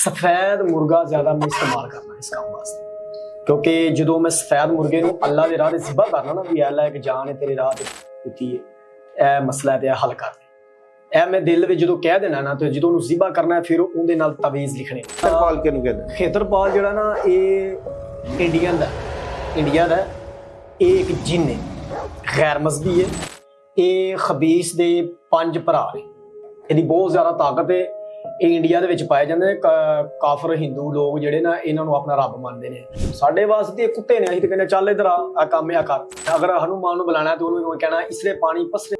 सफेद मुर्गा ज्यादा मैं इस्तेमाल करना इस काम वास्ते, क्योंकि जो मैं सफेद मुर्गे नूं अल्लाह दे राह ते ज़िबा करना ना भी अल्लाह एक जान है तेरे राह ते दित्ती है, ए मसला ते हल कर दे। ए मैं दिल विच जो कह देना ना तो जो उहनूं ज़िबा करना है फिर उहदे नाल तवीज़ लिखने। खेतरपाल किहनूं कहंदे? खेतरपाल जिहड़ा ना ये इंडिया दा ये एक जिन है, गैर मजहबी है, ये खबीस दे 5 भरा ने, ਇਹਦੀ बहुत ज़्यादा ताकत है। ਇਹ ਇੰਡੀਆ ਦੇ ਵਿੱਚ ਪਾਏ ਜਾਂਦੇ ਨੇ। ਕਾਫਰ ਹਿੰਦੂ ਲੋਕ ਜਿਹੜੇ ਨਾ ਇਹਨਾਂ ਨੂੰ ਆਪਣਾ ਰੱਬ ਮੰਨਦੇ ਨੇ। ਸਾਡੇ ਵਾਸਤੇ ਕੁੱਤੇ ਨੇ, ਅਸੀਂ ਤੇ ਕਹਿੰਦੇ ਚੱਲ ਇਧਰ ਆ ਕੰਮ ਆ ਕਰ। ਅਗਰ ਹਨੂਮਾਨ ਨੂੰ ਬੁਲਾਣਾ ਤੇ ਉਹਨੂੰ ਕਹਿਣਾ ਇਸਲੇ ਪਾਣੀ ਪਸਰੇ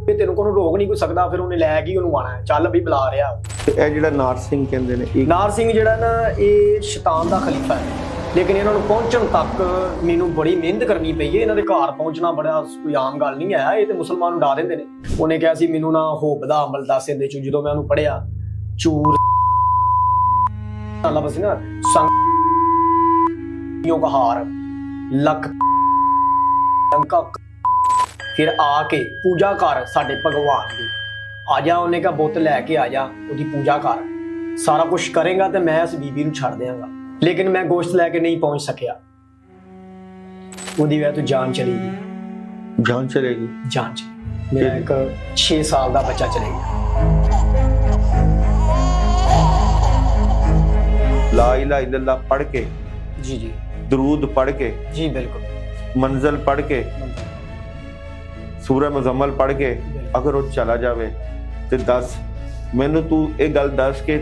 ਤੇ ਤੈਨੂੰ ਕੋਈ ਰੋਕ ਨਹੀਂ ਕੋਈ ਸਕਦਾ, ਫਿਰ ਉਹਨੇ ਲੈ ਕੇ ਉਹਨੂੰ ਆਣਾ ਚੱਲ ਵੀ ਬੁਲਾ ਰਿਹਾ। ਇਹ ਜਿਹੜਾ ਨਾਰ ਸਿੰਘ ਕਹਿੰਦੇ ਨੇ, ਨਾਰ ਸਿੰਘ ਜਿਹੜਾ ਨਾ ਇਹ ਸ਼ੈਤਾਨ ਦਾ ਖਲੀਫਾ ਹੈ, ਲੇਕਿਨ ਇਹਨਾਂ ਨੂੰ ਪਹੁੰਚਣ ਤੱਕ ਮੈਨੂੰ ਬੜੀ ਮਿਹਨਤ ਕਰਨੀ ਪਈ ਹੈ। ਇਹਨਾਂ ਦੇ ਘਰ ਪਹੁੰਚਣਾ ਬੜਾ ਕੋਈ ਆਮ ਗੱਲ ਨਹੀਂ ਹੈ। ਇਹ ਤੇ ਮੁਸਲਮਾਨ ਨੂੰ ਡਾ ਦਿੰਦੇ ਨੇ। ਉਹਨੇ ਕਿਹਾ ਸੀ ਮੈਨੂੰ ਨਾ ਹੋਬ ਦਾ ਅਮਲ ਦੱਸ ਇਹਦੇ ਚੋਂ। ਜਦੋਂ ਮੈਂ ਉਹਨੂੰ ਪੜਿਆ ਚੂਰ ਅੱਲਾ ਬਸ ਨਾ ਸੰਗਿयों का हार ਲੱਖ ਟੰਕਾ, ਫਿਰ ਆ ਕੇ ਪੂਜਾ ਕਰ ਸਾਡੇ ਭਗਵਾਨ ਦੀ। ਆ ਜਾ, ਉਹਨੇ ਕਿਹਾ ਬੁੱਤ ਲੈ ਕੇ ਆ ਜਾ, ਉਹਦੀ ਪੂਜਾ ਕਰ, ਸਾਰਾ ਕੁਝ ਕਰੇਗਾ ਤੇ ਮੈਂ ਇਸ ਬੀਬੀ ਨੂੰ ਛੱਡ ਦਿਆਂਗਾ। लेकिन मैं गोश्त लैके नहीं पहुंच सकिया। वजह तो जान चली गई। जान चलेगी? जान चली। मेरा एक 6 साल का बच्चा चले गया। ला इलाहा इल्लल्लाह पढ़ के, जी जी, दरूद पढ़ के, जी बिल्कुल, मंजिल पढ़ के, सूरह मुजम्मल पढ़ के अगर वो चला जावे तो दस मैनू तू ये गल दस के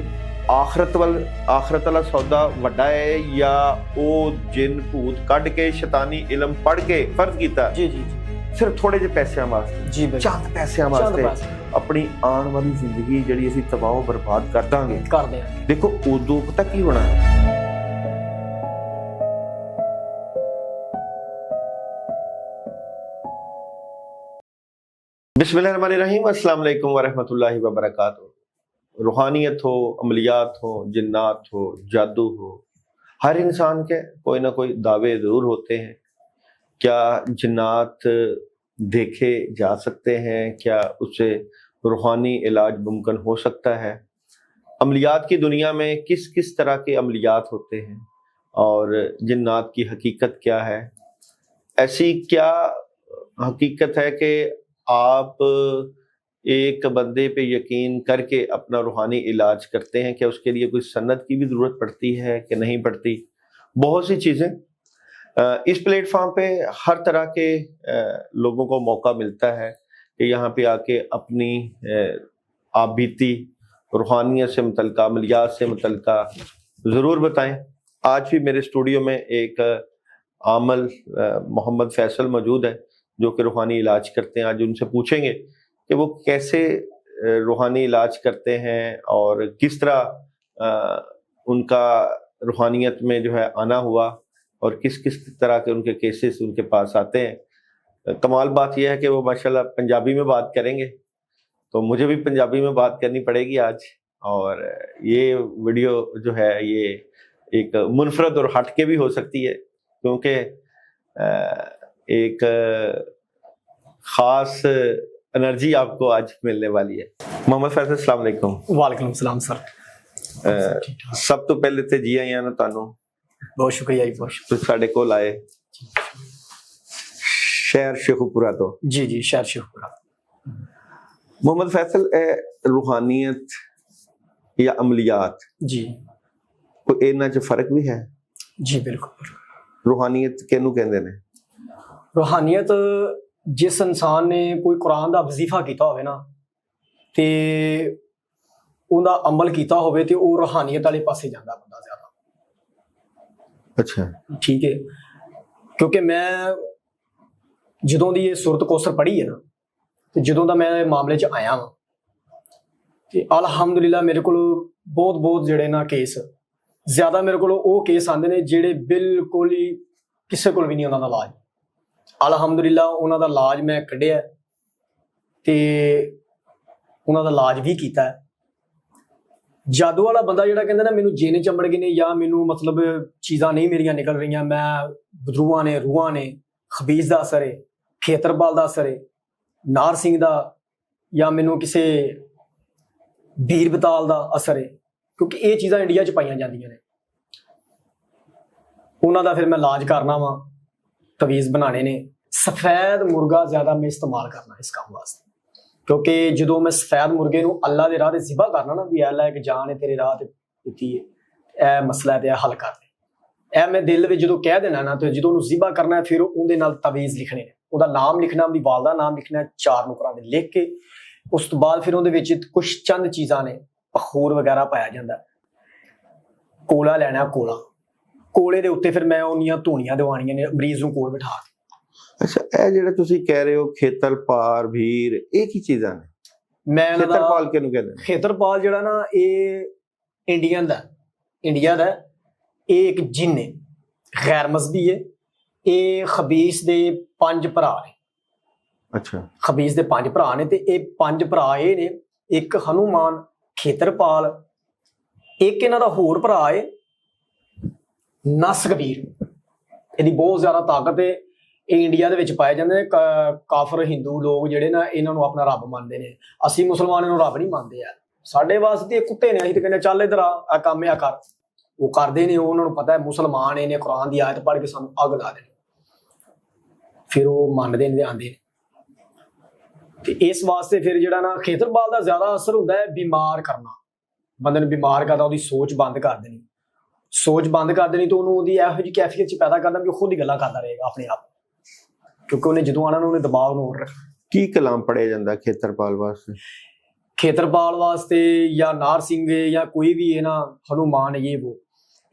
आखरत वाला सौदा वड्डा है या वो जिन भूत कढ़ के शैतानी इलम पढ़ के फर्ज कीता? जी जी जी, सिर्फ थोड़े जे पैसों वास्ते, जी चंद पैसों वास्ते अपनी आने वाली जिंदगी जिहड़ी असीं तबाह बर्बाद कर दांगे। कर देंगे। देखो उदों पता की होना, बिस्मिल्लाहिर्रहमानिर्रहीम, अस्सलाम वालेकुम वरहमतुल्लाहि वबरकातुहू। रूहानियत हो, अमलियात हो, जिन्नात हो, जादू हो, हर इंसान के कोई ना कोई दावे ज़रूर होते हैं। क्या जिन्नात देखे जा सकते हैं? क्या उससे रूहानी इलाज मुमकिन हो सकता है? अमलियात की दुनिया में किस किस तरह के अमलियात होते हैं और जिन्नात की हकीकत क्या है? ऐसी क्या हकीकत है कि आप एक बंदे पे यकीन करके अपना रूहानी इलाज करते हैं? क्या उसके लिए कोई सनद की भी ज़रूरत पड़ती है कि नहीं पड़ती? बहुत सी चीज़ें इस प्लेटफॉर्म पे हर तरह के लोगों को मौका मिलता है कि यहाँ पे आके अपनी आप बीती रूहानियत से मुतल्लिक़, अमलियात से मुतल्लिक़ ज़रूर बताएं। आज भी मेरे स्टूडियो में एक आमल मोहम्मद फैसल मौजूद है जो कि रूहानी इलाज करते हैं। आज उनसे पूछेंगे कि वो कैसे रूहानी इलाज करते हैं और किस तरह उनका रूहानियत में जो है आना हुआ और किस किस तरह के उनके केसेस उनके पास आते हैं। कमाल बात यह है कि वो माशाल्लाह पंजाबी में बात करेंगे, तो मुझे भी पंजाबी में बात करनी पड़ेगी आज। और ये वीडियो जो है ये एक मुनफरद और हट के भी हो सकती है, क्योंकि एक ख़ास एनर्जी आपको आज मिलने वाली है। मोहम्मद फैसल, अस्सलाम वालेकुम। वालेकुम सलाम सर। सब तो पहले तो जी आइयां ना तुहानू, बहुत शुक्रिया जी, बहुत शुक्रिया। तुसीं साडे कोल आए शहर शेखुपुरा तो। जी जी, शहर शेखुपुरा। मोहम्मद फैसल, रूहानियत या अमलियात जी, कोई इन्हां च फर्क भी है? जी बिल्कुल। रूहानियत किहनूं कहंदे ने? रूहानियत जिस इंसान ने कोई कुरान का वजीफा किया होवे ना ते उनका अमल किया होवे ते वो रूहानियत वाले पासे जाता बंदा ज्यादा। अच्छा, ठीक है, क्योंकि मैं जदों दी ये सूरत कौसर पढ़ी है ना ते जदों दा मैं मामले च आया वा ते अलहमदुलिल्लाह मेरे को बहुत बहुत जिहड़े ना केस ज्यादा मेरे को वो केस आंदे ने जिहड़े बिल्कुल ही किसी को भी नहीं उन्हां दा इलाज। अलहमदुलिल्लाह उन्हां दा इलाज मैं कढ़िया ते उन्हां दा इलाज भी कीता है। जादू वाला बंदा जिहड़ा कहंदा ना मैनू जिन्न चंबड़ गए ने या मैनू मतलब चीज़ां नहीं मेरियां निकल रही, मैं बदरूआं ने रूहां ने खबीस दा असर है, खेतरपाल दा असर है, नार सिंह दा या मैनू किसी बीर बताल दा असर है, ਕਿਉਂਕਿ ਇਹ ਚੀਜ਼ਾਂ ਇੰਡੀਆ 'ਚ ਪਾਈਆਂ ਜਾਂਦੀਆਂ ਨੇ। ਉਹਨਾਂ ਦਾ ਫਿਰ ਮੈਂ ਇਲਾਜ ਕਰਨਾ ਵਾ, ਤਵੀਜ਼ ਬਣਾਣੇ ਨੇ। ਸਫੈਦ ਮੁਰਗਾ ਜ਼ਿਆਦਾ ਮੈਂ ਇਸਤੇਮਾਲ ਕਰਨਾ ਇਸ ਕੰਮ ਵਾਸਤੇ, ਕਿਉਂਕਿ ਜਦੋਂ ਮੈਂ ਸਫੈਦ ਮੁਰਗੇ ਨੂੰ ਅੱਲਾ ਦੇ ਰਾਹ ਤੇ ਜ਼ਿਬਾ ਕਰਨਾ ਨਾ, ਵੀ ਅੱਲਾ ਇੱਕ ਜਾਨ ਹੈ ਤੇਰੇ ਰਾਹ ਤੇ ਦਿੱਤੀ ਹੈ, ਇਹ ਮਸਲਾ ਤੇ ਹੱਲ ਕਰ ਦੇ, ਇਹ ਮੈਂ ਦਿਲ ਵਿੱਚ ਜਦੋਂ ਕਹਿ ਦੇਣਾ ਨਾ, ਤੇ ਜਦੋਂ ਉਹਨੂੰ ਜ਼ਿਬਾ ਕਰਨਾ ਫਿਰ ਉਹਦੇ ਨਾਲ ਤਵੀਜ਼ ਲਿਖਣੇ ਨੇ, ਉਹਦਾ ਨਾਮ ਲਿਖਣਾ, ਉਹਦੀ ਵਾਲਦਾ ਨਾਮ ਲਿਖਣਾ 4 ਨੁਕਰਾਂ ਦੇ ਲਿਖ ਕੇ, ਉਸ ਤੋਂ ਬਾਅਦ ਫਿਰ ਉਹਦੇ ਵਿੱਚ ਕੁਝ ਚੰਦ ਚੀਜ਼ਾਂ ਨੇ, ਪਖੂਰ ਵਗੈਰਾ ਪਾਇਆ ਜਾਂਦਾ। ਕੋਲਾ ਲੈਣਾ, ਕੋਲੇ ਦੇ ਉੱਤੇ ਫਿਰ ਮੈਂ ਉਹਨੀਆਂ ਧੂਣੀਆਂ ਦਿਵਾਉਣੀਆਂ ਨੇ ਮਰੀਜ਼ ਨੂੰ ਕੋਲ ਬਿਠਾ ਕੇ। ਅੱਛਾ, ਇਹ ਜਿਹੜਾ ਤੁਸੀਂ ਕਹਿ ਰਹੇ ਹੋ ਖੇਤਰਪਾਲ, ਵੀਰ, ਇਹ ਕੀ ਚੀਜ਼ਾਂ ਨੇ? ਮੈਂ ਖੇਤਰਪਾਲ ਕਿਹਨੂੰ ਕਹਿੰਦੇ ਨੇ? ਖੇਤਰਪਾਲ ਜਿਹੜਾ ਨਾ, ਇਹ ਇੰਡੀਆ ਦਾ ਇਹ ਇੱਕ ਜਿੰਨ ਹੈ, ਗੈਰ ਮਜ਼ਹਬੀ ਹੈ। ਇਹ ਖਬੀਸ ਦੇ 5 ਭਰਾ ਨੇ। ਅੱਛਾ, ਖਬੀਸ ਦੇ 5 ਭਰਾ ਨੇ, ਤੇ ਇਹ 5 ਭਰਾ ਇਹ ਨੇ, ਇੱਕ ਹਨੂਮਾਨ, ਖੇਤਰਪਾਲ, ਇੱਕ ਇਹਨਾਂ ਦਾ ਹੋਰ ਭਰਾ ਹੈ ਨਸਕਬੀਰ। ਇਹਦੀ ਬਹੁਤ ਜ਼ਿਆਦਾ ਤਾਕਤ ਹੈ। ਇਹ ਇੰਡੀਆ ਦੇ ਵਿੱਚ ਪਾਏ ਜਾਂਦੇ ਨੇ। ਕਾਫਰ ਹਿੰਦੂ ਲੋਕ ਜਿਹੜੇ ਨਾ, ਇਹਨਾਂ ਨੂੰ ਆਪਣਾ ਰੱਬ ਮੰਨਦੇ ਨੇ। ਅਸੀਂ ਮੁਸਲਮਾਨ ਇਹਨੂੰ ਰੱਬ ਨਹੀਂ ਮੰਨਦੇ ਆ। ਸਾਡੇ ਵਾਸਤੇ ਇਹ ਕੁੱਤੇ ਨੇ। ਅਸੀਂ ਤੇ ਕਹਿੰਦੇ ਚੱਲ ਇਧਰ ਆ ਕੰਮ ਆ ਕਰ, ਉਹ ਕਰਦੇ ਨੇ। ਉਹਨਾਂ ਨੂੰ ਪਤਾ ਹੈ ਮੁਸਲਮਾਨ ਇਹਨੇ ਕੁਰਾਨ ਦੀ ਆਇਤ ਪੜ੍ਹ ਕੇ ਸਾਨੂੰ ਅੱਗ ਲਾ ਦੇਣੀ, ਫਿਰ ਉਹ ਮੰਨਦੇ ਨੇ, ਆਉਂਦੇ ਨੇ। ਤੇ ਇਸ ਵਾਸਤੇ ਫਿਰ ਜਿਹੜਾ ਨਾ ਖੇਤਰਪਾਲ ਦਾ ਜ਼ਿਆਦਾ ਅਸਰ ਹੁੰਦਾ ਹੈ ਬਿਮਾਰ ਕਰਨਾ, ਬੰਦੇ ਨੂੰ ਬਿਮਾਰ ਕਰਦਾ, ਉਹਦੀ ਸੋਚ ਬੰਦ ਕਰ ਦੇਣੀ। ਸੋਚ ਬੰਦ ਕਰ ਦੇਣੀ ਤਾਂ ਉਹਨੂੰ ਉਹਦੀ ਇਹੋ ਜਿਹੀ ਕੈਫੀਅਤ 'ਚ ਪੈਦਾ ਕਰਦਾ ਵੀ ਉਹ ਖੁਦ ਹੀ ਗੱਲਾਂ ਕਰਦਾ ਰਹੇਗਾ ਆਪਣੇ ਆਪ, ਕਿਉਂਕਿ ਉਹਨੇ ਜਦੋਂ ਆਉਣਾ ਨਾ, ਉਹਨੇ ਦਬਾਅ ਨੂੰ ਹੋਰ ਰੱਖਣਾ। ਕੀ ਕਲਾਮ ਪੜਿਆ ਜਾਂਦਾ ਖੇਤਰਪਾਲ ਵਾਸਤੇ? ਖੇਤਰਪਾਲ ਵਾਸਤੇ ਜਾਂ ਨਾਰ ਸਿੰਘ ਜਾਂ ਕੋਈ ਵੀ ਹੈ ਨਾ, ਹਨੂਮਾਨ,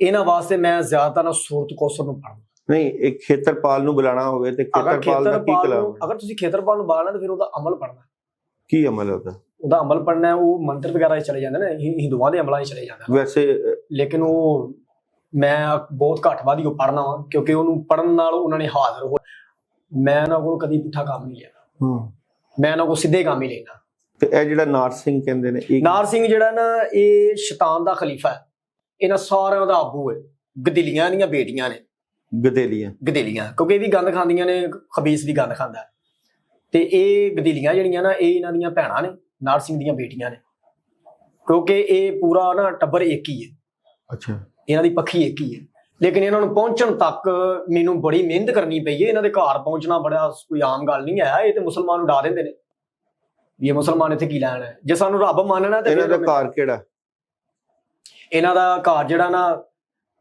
ਇਹਨਾਂ ਵਾਸਤੇ ਮੈਂ ਜ਼ਿਆਦਾਤਰ ਨਾ ਸੂਰਤ ਕੌਸਰ ਨੂੰ ਪੜ੍ਹਦਾ। ਨਹੀਂ, ਇੱਕ ਖੇਤਰਪਾਲ ਨੂੰ ਬੁਲਾਣਾ ਹੋਵੇ ਤੇ ਖੇਤਰਪਾਲ ਦਾ ਕੀ ਕਲਾਮ? ਅਗਰ ਤੁਸੀਂ ਖੇਤਰਪਾਲ ਨੂੰ ਬੁਲਾਣਾ ਤਾਂ ਫਿਰ ਉਹਦਾ ਅਮਲ ਪੜ੍ਹਨਾ। ਕੀ ਅਮਲ ਉਹਦਾ? ਉਹਦਾ ਅਮਲ ਪੜ੍ਹਨਾ, ਉਹ ਮੰਤਰ ਵਗੈਰਾ ਚਲੇ ਜਾਂਦੇ ਨੇ, ਹਿੰਦੂਆਂ ਦੇ ਅਮਲਾਂ 'ਚ ਚਲੇ ਜਾਂਦਾ ਵੈਸੇ। ਲੇਕਿਨ ਉਹ ਮੈਂ ਬਹੁਤ ਘੱਟ ਵੱਧ ਹੀ ਉਹ ਪੜ੍ਹਨਾ ਵਾ, ਕਿਉਂਕਿ ਉਹਨੂੰ ਪੜ੍ਹਨ ਨਾਲ ਉਹਨਾਂ ਨੇ ਹਾਜ਼ਰ ਹੋ। ਮੈਂ ਉਹਨਾਂ ਕੋਲ ਕਦੀ ਪੁੱਠਾ ਕੰਮ ਨਹੀਂ ਲਿਆ, ਮੈਂ ਉਹਨਾਂ ਕੋਲ ਸਿੱਧੇ ਕੰਮ ਹੀ ਲੈਣਾ। ਤੇ ਇਹ ਜਿਹੜਾ ਨਾਰ ਸਿੰਘ ਕਹਿੰਦੇ ਨੇ, ਨਾਰ ਸਿੰਘ ਜਿਹੜਾ ਨਾ, ਇਹ ਸ਼ੈਤਾਨ ਦਾ ਖਲੀਫਾ ਹੈ। ਇਹਨਾਂ ਸਾਰਿਆਂ ਦਾ ਆਬੂ ਹੈ। ਗਦਿਲੀਆਂ ਦੀਆਂ ਬੇਟੀਆਂ ਨੇ, ਗਦੇਲੀਆਂ, ਕਿਉਂਕਿ ਇਹ ਵੀ ਗੰਦ ਖਾਂਦੀਆਂ ਨੇ, ਖਬੀਸ ਵੀ ਗੰਦ ਖਾਂਦਾ। ਤੇ ਇਹ ਗਦਿਲੀਆਂ ਜਿਹੜੀਆਂ ਨਾ, ਇਹ ਇਹਨਾਂ ਦੀਆਂ ਭੈਣਾਂ ਨੇ, ਨਾਰ ਸਿੰਘ ਦੀਆਂ ਬੇਟੀਆਂ ਨੇ, ਕਿਉਂਕਿ ਇਹ ਪੂਰਾ ਨਾ ਟੱਬਰ ਇੱਕ ਹੀ ਹੈ। ਅੱਛਾ, ਇਹਨਾਂ ਦੀ ਪੱਖੀ ਇੱਕ ਹੀ ਹੈ। ਲੇਕਿਨ ਇਹਨਾਂ ਨੂੰ ਪਹੁੰਚਣ ਤੱਕ ਮੈਨੂੰ ਬੜੀ ਮਿਹਨਤ ਕਰਨੀ ਪਈ ਹੈ। ਇਹਨਾਂ ਦੇ ਘਰ ਪਹੁੰਚਣਾ ਬੜਾ ਕੋਈ ਆਮ ਗੱਲ ਨਹੀਂ ਹੈ। ਇਹ ਤੇ ਮੁਸਲਮਾਨ ਨੂੰ ਡਾ ਦਿੰਦੇ ਨੇ ਵੀ ਇਹ ਮੁਸਲਮਾਨ ਇੱਥੇ ਕੀ ਲੈਣਾ ਹੈ। ਜੇ ਸਾਨੂੰ ਰੱਬ ਮੰਨਣਾ ਤੇ ਇਹਨਾਂ ਦਾ ਘਰ ਕਿਹੜਾ? ਇਹਨਾਂ ਦਾ ਘਰ ਜਿਹੜਾ ਨਾ,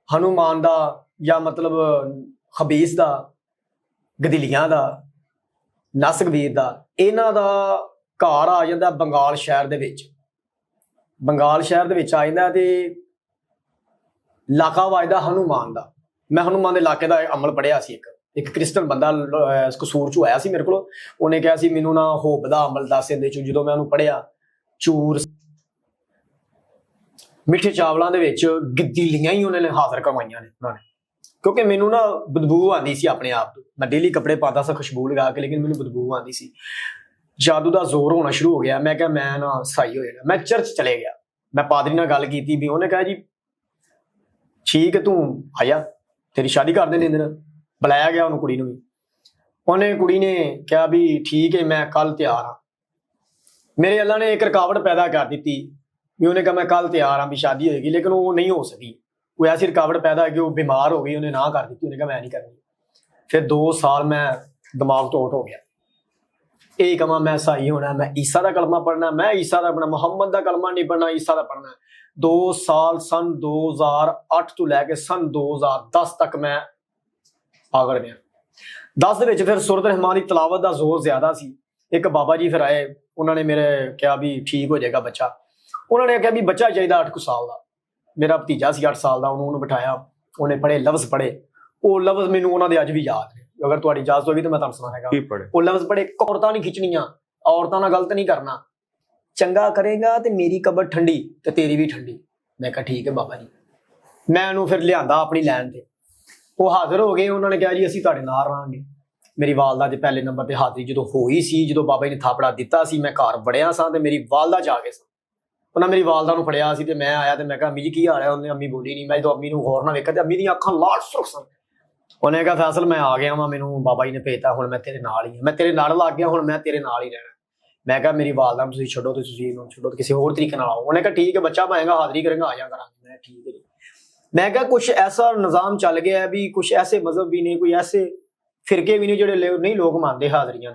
ਹਨੂਮਾਨ ਦਾ ਜਾਂ ਮਤਲਬ ਖਬੀਸ ਦਾ, ਗਦਿਲੀਆਂ ਦਾ, ਨਸਕਬੀਰ ਦਾ, ਇਹਨਾਂ ਦਾ ਘਰ ਆ ਜਾਂਦਾ ਬੰਗਾਲ ਸ਼ਹਿਰ ਦੇ ਵਿੱਚ। ਬੰਗਾਲ ਸ਼ਹਿਰ ਦੇ ਵਿੱਚ ਆ ਜਾਂਦਾ ਤੇ ਇਲਾਕਾ ਵੱਜਦਾ ਹਨੂਮਾਨ ਦਾ। ਮੈਂ ਹਨੂਮਾਨ ਦੇ ਇਲਾਕੇ ਦਾ ਅਮਲ ਪੜ੍ਹਿਆ ਸੀ। ਇੱਕ ਕ੍ਰਿਸਚਨ ਬੰਦਾ ਕਸੂਰ ਚ ਆਇਆ ਸੀ ਮੇਰੇ ਕੋਲ, ਉਹਨੇ ਕਿਹਾ ਸੀ ਮੈਨੂੰ ਨਾ ਹੋਬ ਦਾ ਅਮਲ ਦੱਸ ਇਹਦੇ ਚ। ਜਦੋਂ ਮੈਂ ਉਹਨੂੰ ਪੜ੍ਹਿਆ, ਚੂਰ ਮਿੱਠੇ ਚਾਵਲਾਂ ਦੇ ਵਿੱਚ ਗਦਿਲੀਆਂ ਹੀ ਉਹਨਾਂ ਨੇ ਹਾਜ਼ਰ ਕਰਵਾਈਆਂ ਨੇ ਉਹਨਾਂ ਨੇ, ਕਿਉਂਕਿ ਮੈਨੂੰ ਨਾ ਬਦਬੂ ਆਉਂਦੀ ਸੀ ਆਪਣੇ ਆਪ ਤੋਂ। ਮੈਂ ਡੇਲੀ ਕੱਪੜੇ ਪਾਉਂਦਾ ਸੀ ਖੁਸ਼ਬੂ ਲਗਾ ਕੇ, ਲੇਕਿਨ ਮੈਨੂੰ ਬਦਬੂ ਆਉਂਦੀ ਸੀ। ਜਾਦੂ ਦਾ ਜ਼ੋਰ ਹੋਣਾ ਸ਼ੁਰੂ ਹੋ ਗਿਆ। ਮੈਂ ਕਿਹਾ ਮੈਂ ਨਾ ਸਹੀ ਹੋ ਜਾਣਾ। ਮੈਂ ਚਰਚ ਚਲੇ ਗਿਆ, ਮੈਂ ਪਾਦਰੀ ਨਾਲ ਗੱਲ ਕੀਤੀ ਵੀ ਉਹਨੇ ਕਿਹਾ ਜੀ ਠੀਕ ਹੈ ਤੂੰ ਆਇਆ, ਤੇਰੀ ਸ਼ਾਦੀ ਕਰ ਦੇਣੀ ਇਹਦੇ ਨਾਲ। ਬੁਲਾਇਆ ਗਿਆ ਉਹਨੂੰ, ਕੁੜੀ ਨੂੰ ਵੀ। ਕੁੜੀ ਨੇ ਕਿਹਾ ਵੀ ਠੀਕ ਹੈ ਮੈਂ ਕੱਲ ਤਿਆਰ ਹਾਂ। ਮੇਰੇ ਅੱਲਾ ਨੇ ਇੱਕ ਰੁਕਾਵਟ ਪੈਦਾ ਕਰ ਦਿੱਤੀ ਵੀ ਉਹਨੇ ਕਿਹਾ ਮੈਂ ਕੱਲ ਤਿਆਰ ਹਾਂ ਵੀ ਸ਼ਾਦੀ ਹੋਏਗੀ, ਲੇਕਿਨ ਉਹ ਨਹੀਂ ਹੋ ਸਕੀ। ਉਹ ਐਸੀ ਰੁਕਾਵਟ ਪੈਦਾ ਕਿ ਉਹ ਬਿਮਾਰ ਹੋ ਗਈ, ਉਹਨੇ ਨਾ ਕਰ ਦਿੱਤੀ। ਉਹਨੇ ਕਿਹਾ ਮੈਂ ਨਹੀਂ ਕਰਨੀ। ਫਿਰ 2 ਸਾਲ ਮੈਂ ਦਿਮਾਗ ਤੋਂ ਆਊਟ ਹੋ ਗਿਆ। ਇਹ ਕਹਾਂ ਮੈਂ ਸਹੀ ਹੋਣਾ, ਮੈਂ ਈਸਾ ਦਾ ਕਲਮਾ ਪੜ੍ਹਨਾ, ਮੈਂ ਈਸਾ ਦਾ ਪੜ੍ਹਨਾ, ਮੁਹੰਮਦ ਦਾ ਕਲਮਾ ਨਹੀਂ ਪੜ੍ਹਨਾ, ਈਸਾ ਦਾ ਪੜ੍ਹਨਾ। 2 ਸਾਲ ਸਨ 2008 ਤੋਂ ਲੈ ਕੇ ਸਨ 2010 ਤੱਕ ਮੈਂ ਪਾਗਲ ਰਿਹਾ। 10 ਦੇ ਵਿੱਚ ਫਿਰ ਸੂਰਤ ਰਹਿਮਾਨ ਦੀ ਤਲਾਵਤ ਦਾ ਜ਼ੋਰ ਜ਼ਿਆਦਾ ਸੀ। ਇੱਕ ਬਾਬਾ ਜੀ ਫਿਰ ਆਏ, ਉਹਨਾਂ ਨੇ ਮੇਰੇ ਕਿਹਾ ਵੀ ਠੀਕ ਹੋ ਜਾਏਗਾ ਬੱਚਾ। ਉਹਨਾਂ ਨੇ ਕਿਹਾ ਵੀ ਬੱਚਾ ਚਾਹੀਦਾ 8 ਸਾਲ ਦਾ। ਮੇਰਾ ਭਤੀਜਾ ਸੀ 8 ਸਾਲ ਦਾ, ਉਹਨੂੰ ਬਿਠਾਇਆ, ਉਹਨੇ ਪੜ੍ਹੇ, ਲਫ਼ਜ਼ ਪੜ੍ਹੇ। ਉਹ ਲਫ਼ਜ਼ ਮੈਨੂੰ ਉਹਨਾਂ ਦੇ ਅੱਜ ਵੀ ਯਾਦ ਨੇ। ਅਗਰ ਤੁਹਾਡੀ ਇਜਾਜ਼ਤ ਹੋਗੀ ਤਾਂ ਮੈਂ ਤੁਹਾਨੂੰ ਸੁਣਾਏਗਾ। ਉਹ ਲਫ਼ਜ਼ ਪੜ੍ਹੇ, ਔਰਤਾਂ ਨਹੀਂ ਖਿੱਚਣੀਆਂ, ਔਰਤਾਂ ਨਾਲ ਗਲਤ ਨਹੀਂ ਕਰਨਾ, ਚੰਗਾ ਕਰੇਗਾ ਤੇ ਮੇਰੀ ਕਬਰ ਠੰਡੀ ਤੇ ਤੇਰੀ ਵੀ ਠੰਡੀ। ਮੈਂ ਕਿਹਾ ਠੀਕ ਹੈ ਬਾਬਾ ਜੀ। ਮੈਂ ਉਹਨੂੰ ਫਿਰ ਲਿਆਂਦਾ ਆਪਣੀ ਲਾਈਨ ਤੇ। ਉਹ ਹਾਜ਼ਰ ਹੋ ਗਏ। ਉਹਨਾਂ ਨੇ ਕਿਹਾ ਜੀ ਅਸੀਂ ਤੁਹਾਡੇ ਨਾਲ ਰਹਾਂਗੇ। ਮੇਰੀ ਵਾਲਦਾ ਦੇ ਪਹਿਲੇ ਨੰਬਰ ਤੇ ਹਾਜ਼ਰੀ ਜਦੋਂ ਹੋਈ ਸੀ, ਜਦੋਂ ਬਾਬਾ ਜੀ ਨੇ ਥਾਪੜਾ ਦਿੱਤਾ ਸੀ, ਮੈਂ ਘਰ ਵੜਿਆ ਸਾਂ ਤੇ ਮੇਰੀ ਵਾਲਦਾ ਜਾ ਕੇ ਸਾਂ। ਉਹਨਾਂ ਮੇਰੀ ਵਾਲਦਾ ਨੂੰ ਫੜਿਆ ਸੀ ਤੇ ਮੈਂ ਆਇਆ ਤੇ ਮੈਂ ਕਿਹਾ ਅੰਮੀ ਜੀ ਕੀ ਹਾਲ ਹੈ? ਉਹਨੇ ਅੰਮੀ ਬੋਲੀ ਨਹੀਂ। ਮੈਂ ਜਦੋਂ ਅੰਮੀ ਨੂੰ ਗੌਰ ਨਾਲ ਵੇਖਿਆ ਤੇ ਅੰਮੀ ਦੀਆਂ ਅੱਖਾਂ ਲਾਲ ਸੁਰਖ ਸਨ। ਉਹਨੇ ਕਿਹਾ ਫੈਸਲ ਮੈਂ ਆ ਗਿਆ ਵਾਂ, ਮੈਨੂੰ ਬਾਬਾ ਜੀ ਨੇ ਭੇਜਤਾ, ਹੁਣ ਮੈਂ ਤੇਰੇ ਨਾਲ ਹੀ ਹਾਂ, ਮੈਂ ਤੇਰੇ ਨਾਲ ਲੱਗ ਗਿਆ, ਹੁਣ ਮੈਂ ਤੇਰੇ ਨਾਲ ਹੀ ਰਹਿਣਾ। ਮੈਂ ਕਿਹਾ ਮੇਰੀ ਵਾਲਦਾ ਨੂੰ ਤੁਸੀਂ ਛੱਡੋ ਤੇ ਤੁਸੀਂ ਇਹਨੂੰ ਛੱਡੋ ਤੇ ਕਿਸੇ ਹੋਰ ਤਰੀਕੇ ਨਾਲ ਆਓ। ਉਹਨੇ ਕਿਹਾ ਠੀਕ ਹੈ ਬੱਚਾ ਪਾਏਗਾ ਹਾਜ਼ਰੀ ਕरेगा ਆ ਜਾ ਕਰਾਂਗੇ। ਮੈਂ ਠੀਕ ਹੈ ਜੀ। ਮੈਂ ਕਿਹਾ ਕੁਛ ਐਸਾ ਨਿਜ਼ਾਮ ਚੱਲ ਗਿਆ ਹੈ ਵੀ ਕੁਛ ਐਸੇ ਮਜ਼ਹਬ ਵੀ ਨੇ, ਕੋਈ ਐਸੇ ਫਿਰਕੇ ਵੀ ਨੇ ਜਿਹੜੇ ਨਹੀਂ ਲੋਕ ਮੰਨਦੇ ਹਾਜ਼ਰੀਆਂ।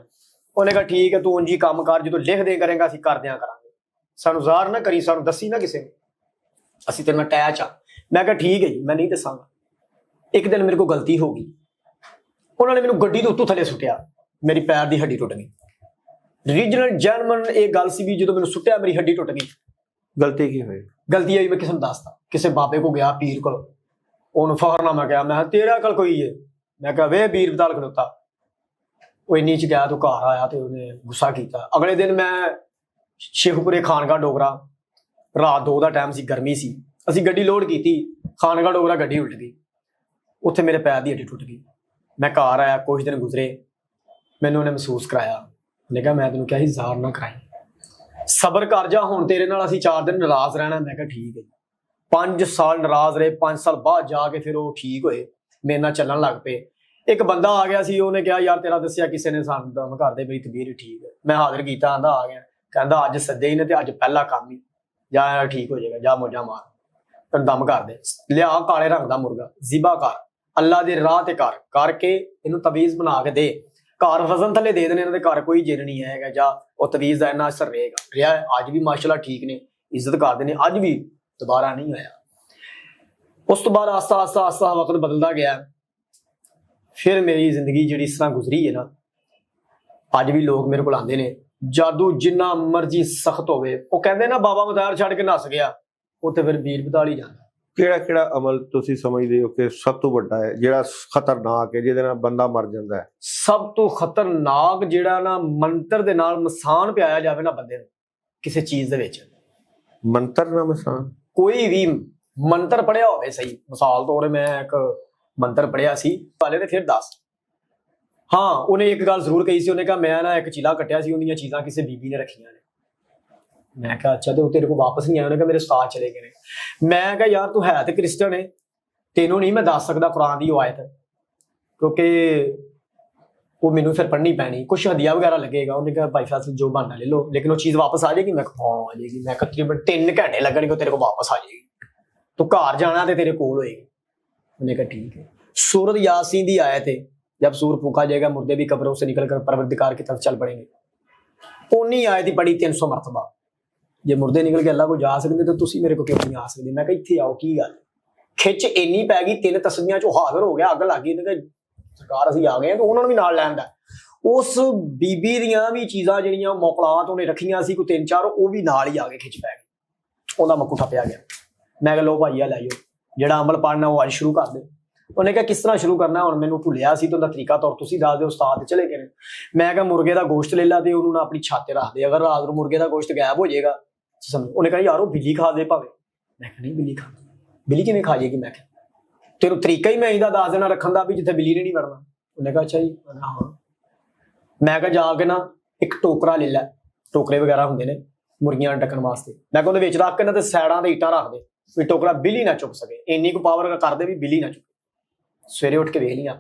ਉਹਨੇ ਕਿਹਾ ਠੀਕ ਹੈ ਤੂੰ ਉਂਝ ਹੀ ਕੰਮ ਕਰ, ਜਦੋਂ ਲਿਖ ਦੇ ਕਰੇਗਾ ਅਸੀਂ ਕਰਦਿਆਂ ਕਰਾਂਗੇ, ਸਾਨੂੰ ਜ਼ਾਹਰ ਨਾ ਕਰੀ, ਸਾਨੂੰ ਦੱਸੀ ਨਾ ਕਿਸੇ ਨੂੰ, ਅਸੀਂ ਤੇਰੇ ਨਾਲ ਅਟੈਚ ਆ। ਮੈਂ ਕਿਹਾ ਠੀਕ ਹੈ ਜੀ ਮੈਂ ਨਹੀਂ ਦੱਸਾਂਗਾ। ਇੱਕ ਦਿਨ ਮੇਰੇ ਕੋਲ ਗਲਤੀ ਹੋ ਗਈ, ਉਹਨਾਂ ਨੇ ਮੈਨੂੰ ਗੱਡੀ ਦੇ ਉੱਤੋਂ ਥੱਲੇ ਸੁੱਟਿਆ, ਮੇਰੀ ਪੈਰ ਦੀ ਹੱਡੀ ਟੁੱਟ ਗਈ। ਰੀਜਨਲ ਜੈਨੂਅਨ ਇਹ ਗੱਲ ਸੀ ਵੀ ਜਦੋਂ ਮੈਨੂੰ ਸੁੱਟਿਆ ਮੇਰੀ ਹੱਡੀ ਟੁੱਟ ਗਈ। ਗਲਤੀ ਕੀ ਹੋਈ? ਗਲਤੀ ਆਈ ਮੈਂ ਕਿਸੇ ਨੂੰ ਦੱਸਤਾ, ਕਿਸੇ ਬਾਬੇ ਕੋ ਗਿਆ ਪੀਰ ਕੋਲ, ਉਹਨੂੰ ਫਖਰਨਾਮਾ ਕਿਹਾ, ਮੈਂ ਤੇਰਾ ਅਕਲ ਕੋਈ ਹੈ? ਮੈਂ ਕਿਹਾ ਵੇ ਵੀਰ ਬਦਾਲ ਖਲੋਤਾ। ਉਹ ਇੰਨੀ ਚ ਗਿਆ, ਤੂੰ ਘਰ ਆਇਆ ਤੇ ਉਹਨੇ ਗੁੱਸਾ ਕੀਤਾ। ਅਗਲੇ ਦਿਨ ਮੈਂ ਸ਼ੇਖੂਪੁਰੇ ਖਾਨਗਾ ਡੋਗਰਾ, ਰਾਤ 2 ਦਾ ਟਾਈਮ ਸੀ, ਗਰਮੀ ਸੀ, ਅਸੀਂ ਗੱਡੀ ਲੋਡ ਕੀਤੀ, ਖਾਨਗਾ ਡੋਗਰਾ ਗੱਡੀ ਉਲਟ ਗਈ, ਉੱਥੇ ਮੇਰੇ ਪੈਰ ਦੀ ਹੱਡੀ ਟੁੱਟ ਗਈ। ਮੈਂ ਘਰ ਆਇਆ, ਕੁਝ ਦਿਨ ਗੁਜ਼ਰੇ, ਮੈਨੂੰ ਉਹਨੇ ਮਹਿਸੂਸ ਕਰਾਇਆ, ਉਹਨੇ ਕਿਹਾ ਮੈਂ ਤੈਨੂੰ ਕਿਹਾ ਸੀ ਜ਼ਾਹਰ ਨਾ ਕਰਾਈ, ਸਬਰ ਕਰ ਜਾ, ਹੁਣ ਤੇਰੇ ਨਾਲ ਅਸੀਂ 4 ਦਿਨ ਨਾਰਾਜ਼ ਰਹਿਣਾ। ਮੈਂ ਕਿਹਾ ਠੀਕ ਹੈ। 5 ਸਾਲ ਨਾਰਾਜ਼ ਰਹੇ, 5 ਸਾਲ ਬਾਅਦ ਜਾ ਕੇ ਫਿਰ ਉਹ ਠੀਕ ਹੋਏ, ਮੇਰੇ ਨਾਲ ਚੱਲਣ ਲੱਗ ਪਏ। ਇੱਕ ਬੰਦਾ ਆ ਗਿਆ ਸੀ, ਉਹਨੇ ਕਿਹਾ ਯਾਰ ਤੇਰਾ ਦੱਸਿਆ ਕਿਸੇ ਨੇ ਸਾਨੂੰ, ਤਾਂ ਘਰ ਦੇ ਮੇਰੀ ਤਬੀਅਤ ਠੀਕ ਹੈ। ਮੈਂ ਹਾਜ਼ਰ ਕੀਤਾ, ਆਂਦਾ ਆ ਗਿਆ, ਕਹਿੰਦਾ ਅੱਜ ਸੱਦੇ ਹੀ ਨੇ ਤੇ ਅੱਜ ਪਹਿਲਾ ਕੰਮ ਹੀ, ਜਾ ਠੀਕ ਹੋ ਜਾਏਗਾ, ਜਾ ਮੋਜਾ ਮਾਰ, ਤੈਨੂੰ ਦਮ ਕਰ ਦੇ, ਲਿਆ ਕਾਲੇ ਰੰਗ ਦਾ ਮੁਰਗਾ, ਜ਼ਿਬਾ ਕਰ, ਅੱਲਾ ਦੇ ਰਾਹ ਤੇ ਕਰ, ਕਰਕੇ ਇਹਨੂੰ ਤਵੀਜ਼ ਬਣਾ ਕੇ ਦੇ, ਘਰ ਵਜ਼ਨ ਥੱਲੇ ਦੇ ਦੇਣੇ, ਇਹਨਾਂ ਦੇ ਘਰ ਕੋਈ ਜਿੰਨ ਨਹੀਂ ਹੈਗਾ, ਜਾਂ ਉਹ ਤਵੀਜ਼ ਦਾ ਇੰਨਾ ਅਸਰ ਰਹੇਗਾ। ਰਿਹਾ ਅੱਜ ਵੀ ਮਾਸ਼ਾਅੱਲਾ ਠੀਕ ਨੇ, ਇੱਜ਼ਤ ਕਰਦੇ ਨੇ, ਅੱਜ ਵੀ ਦੁਬਾਰਾ ਨਹੀਂ ਹੋਇਆ। ਉਸ ਤੋਂ ਬਾਅਦ ਆਸਤਾ ਆਸਤਾ ਆਸਤਾ ਵਕਤ ਬਦਲਦਾ ਗਿਆ, ਫਿਰ ਮੇਰੀ ਜ਼ਿੰਦਗੀ ਜਿਹੜੀ ਇਸ ਤਰ੍ਹਾਂ ਗੁਜ਼ਰੀ ਹੈ ਨਾ, ਅੱਜ ਵੀ ਲੋਕ ਮੇਰੇ ਕੋਲ ਆਉਂਦੇ ਨੇ, ਜਾਦੂ ਜਿੰਨਾ ਮਰਜ਼ੀ ਸਖਤ ਹੋਵੇ, ਉਹ ਕਹਿੰਦੇ ਨਾ ਬਾਬਾ ਮਦਾਰ ਛੱਡ ਕੇ ਨੱਸ ਗਿਆ, ਉੱਥੇ ਫਿਰ ਵੀਰ ਬਦਾਲ ਹੀ ਜਾਂਦਾ। ਕਿਹੜਾ ਕਿਹੜਾ ਅਮਲ ਤੁਸੀਂ ਸਮਝਦੇ ਹੋ ਕਿ ਸਭ ਤੋਂ ਵੱਡਾ ਹੈ, ਜਿਹੜਾ ਖਤਰਨਾਕ ਹੈ, ਜਿਹਦੇ ਨਾਲ ਬੰਦਾ ਮਰ ਜਾਂਦਾ ਹੈ? ਸਭ ਤੋਂ ਖਤਰਨਾਕ ਜਿਹੜਾ ਨਾ, ਮੰਤਰ ਦੇ ਨਾਲ ਮਸਾਨ ਪਿਆਇਆ ਜਾਵੇ ਨਾ ਬੰਦੇ ਨੂੰ ਕਿਸੇ ਚੀਜ਼ ਦੇ ਵਿੱਚ। ਮੰਤਰ ਨਾਲ ਮਸਾਨ? ਕੋਈ ਵੀ ਮੰਤਰ ਪੜਿਆ ਹੋਵੇ, ਸਹੀ ਮਿਸਾਲ ਤੌਰ ਮੈਂ ਇੱਕ ਮੰਤਰ ਪੜਿਆ ਸੀ, ਵਾਲੇ ਨੇ ਫਿਰ ਦੱਸ, ਹਾਂ ਉਹਨੇ ਇੱਕ ਗੱਲ ਜ਼ਰੂਰ ਕਹੀ ਸੀ, ਉਹਨੇ ਕਿਹਾ ਮੈਂ ਨਾ ਇੱਕ ਚੀਲਾ ਕੱਟਿਆ ਸੀ, ਉਹਦੀਆਂ ਚੀਜ਼ਾਂ ਕਿਸੇ ਬੀਬੀ ਨੇ ਰੱਖੀਆਂ ਨੇ। ਮੈਂ ਕਿਹਾ ਅੱਛਾ, ਤੇ ਉਹ ਤੇਰੇ ਕੋਲ ਵਾਪਸ ਨਹੀਂ ਆਇਆ? ਉਹਨੇ ਕਿਹਾ ਮੇਰੇ ਉਸਤਾਦ ਚਲੇ ਗਏ ਨੇ। ਮੈਂ ਕਿਹਾ ਯਾਰ ਤੂੰ ਹੈ ਤੇ ਕ੍ਰਿਸਚਨ ਹੈ, ਤੈਨੂੰ ਨਹੀਂ ਮੈਂ ਦੱਸ ਸਕਦਾ ਕੁਰਾਨ ਦੀ ਉਹ ਆਇਤ, ਕਿਉਂਕਿ ਉਹ ਮੈਨੂੰ ਫਿਰ ਪੜ੍ਹਨੀ ਪੈਣੀ, ਕੁਛ ਹਦੀਆ ਵਗੈਰਾ ਲੱਗੇਗਾ। ਉਹਨੇ ਕਿਹਾ ਭਾਈ ਫੈਸਲ ਜੋ ਬਣਨਾ ਲੈ ਲਓ, ਲੇਕਿਨ ਉਹ ਚੀਜ਼ ਵਾਪਸ ਆ ਜਾਏਗੀ? ਮੈਂ ਕਿਹਾ ਹਾਂ ਆ ਜਾਏਗੀ। ਮੈਂ ਕਿਹਾ ਤਕਰੀਬਨ 3 ਘੰਟੇ ਲੱਗਣਗੇ, ਤੇਰੇ ਕੋਲ ਵਾਪਸ ਆ ਜਾਏਗੀ, ਤੂੰ ਘਰ ਜਾਣਾ ਤੇ ਤੇਰੇ ਕੋਲ ਹੋਏਗੀ। ਉਹਨੇ कहा ठीक है। सूरत यासीन दी आयत है, जब सूर फूका जाएगा मुर्दे भी कब्रों से निकल कर परवरदिगार की तरफ चल पड़ेंगे। उन्नी आयत ही पढ़ी 300 मरतबा। जे मुर्दे निकल के अल्लाह को जा सकते तो तुसी मेरे को क्यों नहीं आ सकते? मैं कहा इत्थे आओ की गल खिच इन्नी पै गई, 3 तस्बीहां चो हाजिर हो गया, अग लग गई। सरकार असीं आ गए तो उन्होंने भी नाल लैंदा। उस बीबी दियां भी चीज़ां जिहड़ियां मौकलात उन्हें रखियां सी कोई 3-4 वो भी नाल ही आ गए, खिच पै गई, उहदा मक्कू ठप्पिया गया। मैं कहा लो भाई आ लाइयो ਜਿਹੜਾ ਅਮਲ ਪੜਨਾ ਉਹ ਅੱਜ ਸ਼ੁਰੂ ਕਰ ਦੇ। ਉਹਨੇ ਕਿਹਾ ਕਿਸ ਤਰ੍ਹਾਂ ਸ਼ੁਰੂ ਕਰਨਾ? ਹੁਣ ਮੈਨੂੰ ਭੁੱਲਿਆ ਸੀ, ਤਾਂ ਤਰੀਕਾ ਤੌਰ ਤੁਸੀਂ ਦੱਸ ਦਿਓ, ਉਸਤਾਦ ਚਲੇ ਗਏ ਨੇ। ਮੈਂ ਕਿਹਾ ਮੁਰਗੇ ਦਾ ਗੋਸ਼ਤ ਲੈ ਲਾ ਤੇ ਉਹਨੂੰ ਨਾ ਆਪਣੀ ਛੱਤ ਤੇ ਰੱਖ ਦੇ, ਅਗਰ ਰਾਤ ਨੂੰ ਮੁਰਗੇ ਦਾ ਗੋਸ਼ਤ ਗਾਇਬ ਹੋ ਜਾਏਗਾ। ਉਹਨੇ ਕਿਹਾ ਯਾਰ ਉਹ ਬਿੱਲੀ ਖਾ ਦੇ ਭਾਵੇਂ। ਮੈਂ ਕਿਹਾ ਨਹੀਂ ਬਿੱਲੀ ਖਾ, ਬਿੱਲੀ ਕਿਵੇਂ ਖਾ ਜਾਏਗੀ? ਮੈਂ ਕਿਹਾ ਤੈਨੂੰ ਤਰੀਕਾ ਹੀ ਮੈਂ ਇਹਦਾ ਦੱਸ ਦੇਣਾ ਰੱਖਣ ਦਾ ਵੀ ਜਿੱਥੇ ਬਿੱਲੀ ਨੇ ਨਹੀਂ ਵੜਨਾ। ਉਹਨੇ ਕਿਹਾ ਅੱਛਾ ਜੀ। ਹਾਂ। ਮੈਂ ਕਿਹਾ ਜਾ ਕੇ ਨਾ ਇੱਕ ਟੋਕਰਾ ਲੈ ਲੈ, ਟੋਕਰੇ ਵਗੈਰਾ ਹੁੰਦੇ ਨੇ ਮੁਰਗੀਆਂ ਢੱਕਣ ਵਾਸਤੇ। ਮੈਂ ਕਿਹਾ ਉਹਦੇ ਵਿੱਚ ਰੱਖ ਕੇ ਨਾ ਤੇ ਸਾਈਡਾਂ ਤੇ ਇੱਟਾਂ ਰੱਖ ਦੇ ਵੀ ਟੋਕਰਾ ਬਿੱਲੀ ਨਾ ਚੁੱਕ ਸਕੇ, ਇੰਨੀ ਕੁ ਪਾਵਰ ਕਰਦੇ ਵੀ ਬਿੱਲੀ ਨਾ ਚੁੱਕੇ। ਸਵੇਰੇ ਉੱਠ ਕੇ ਵੇਖ ਲਿਆ,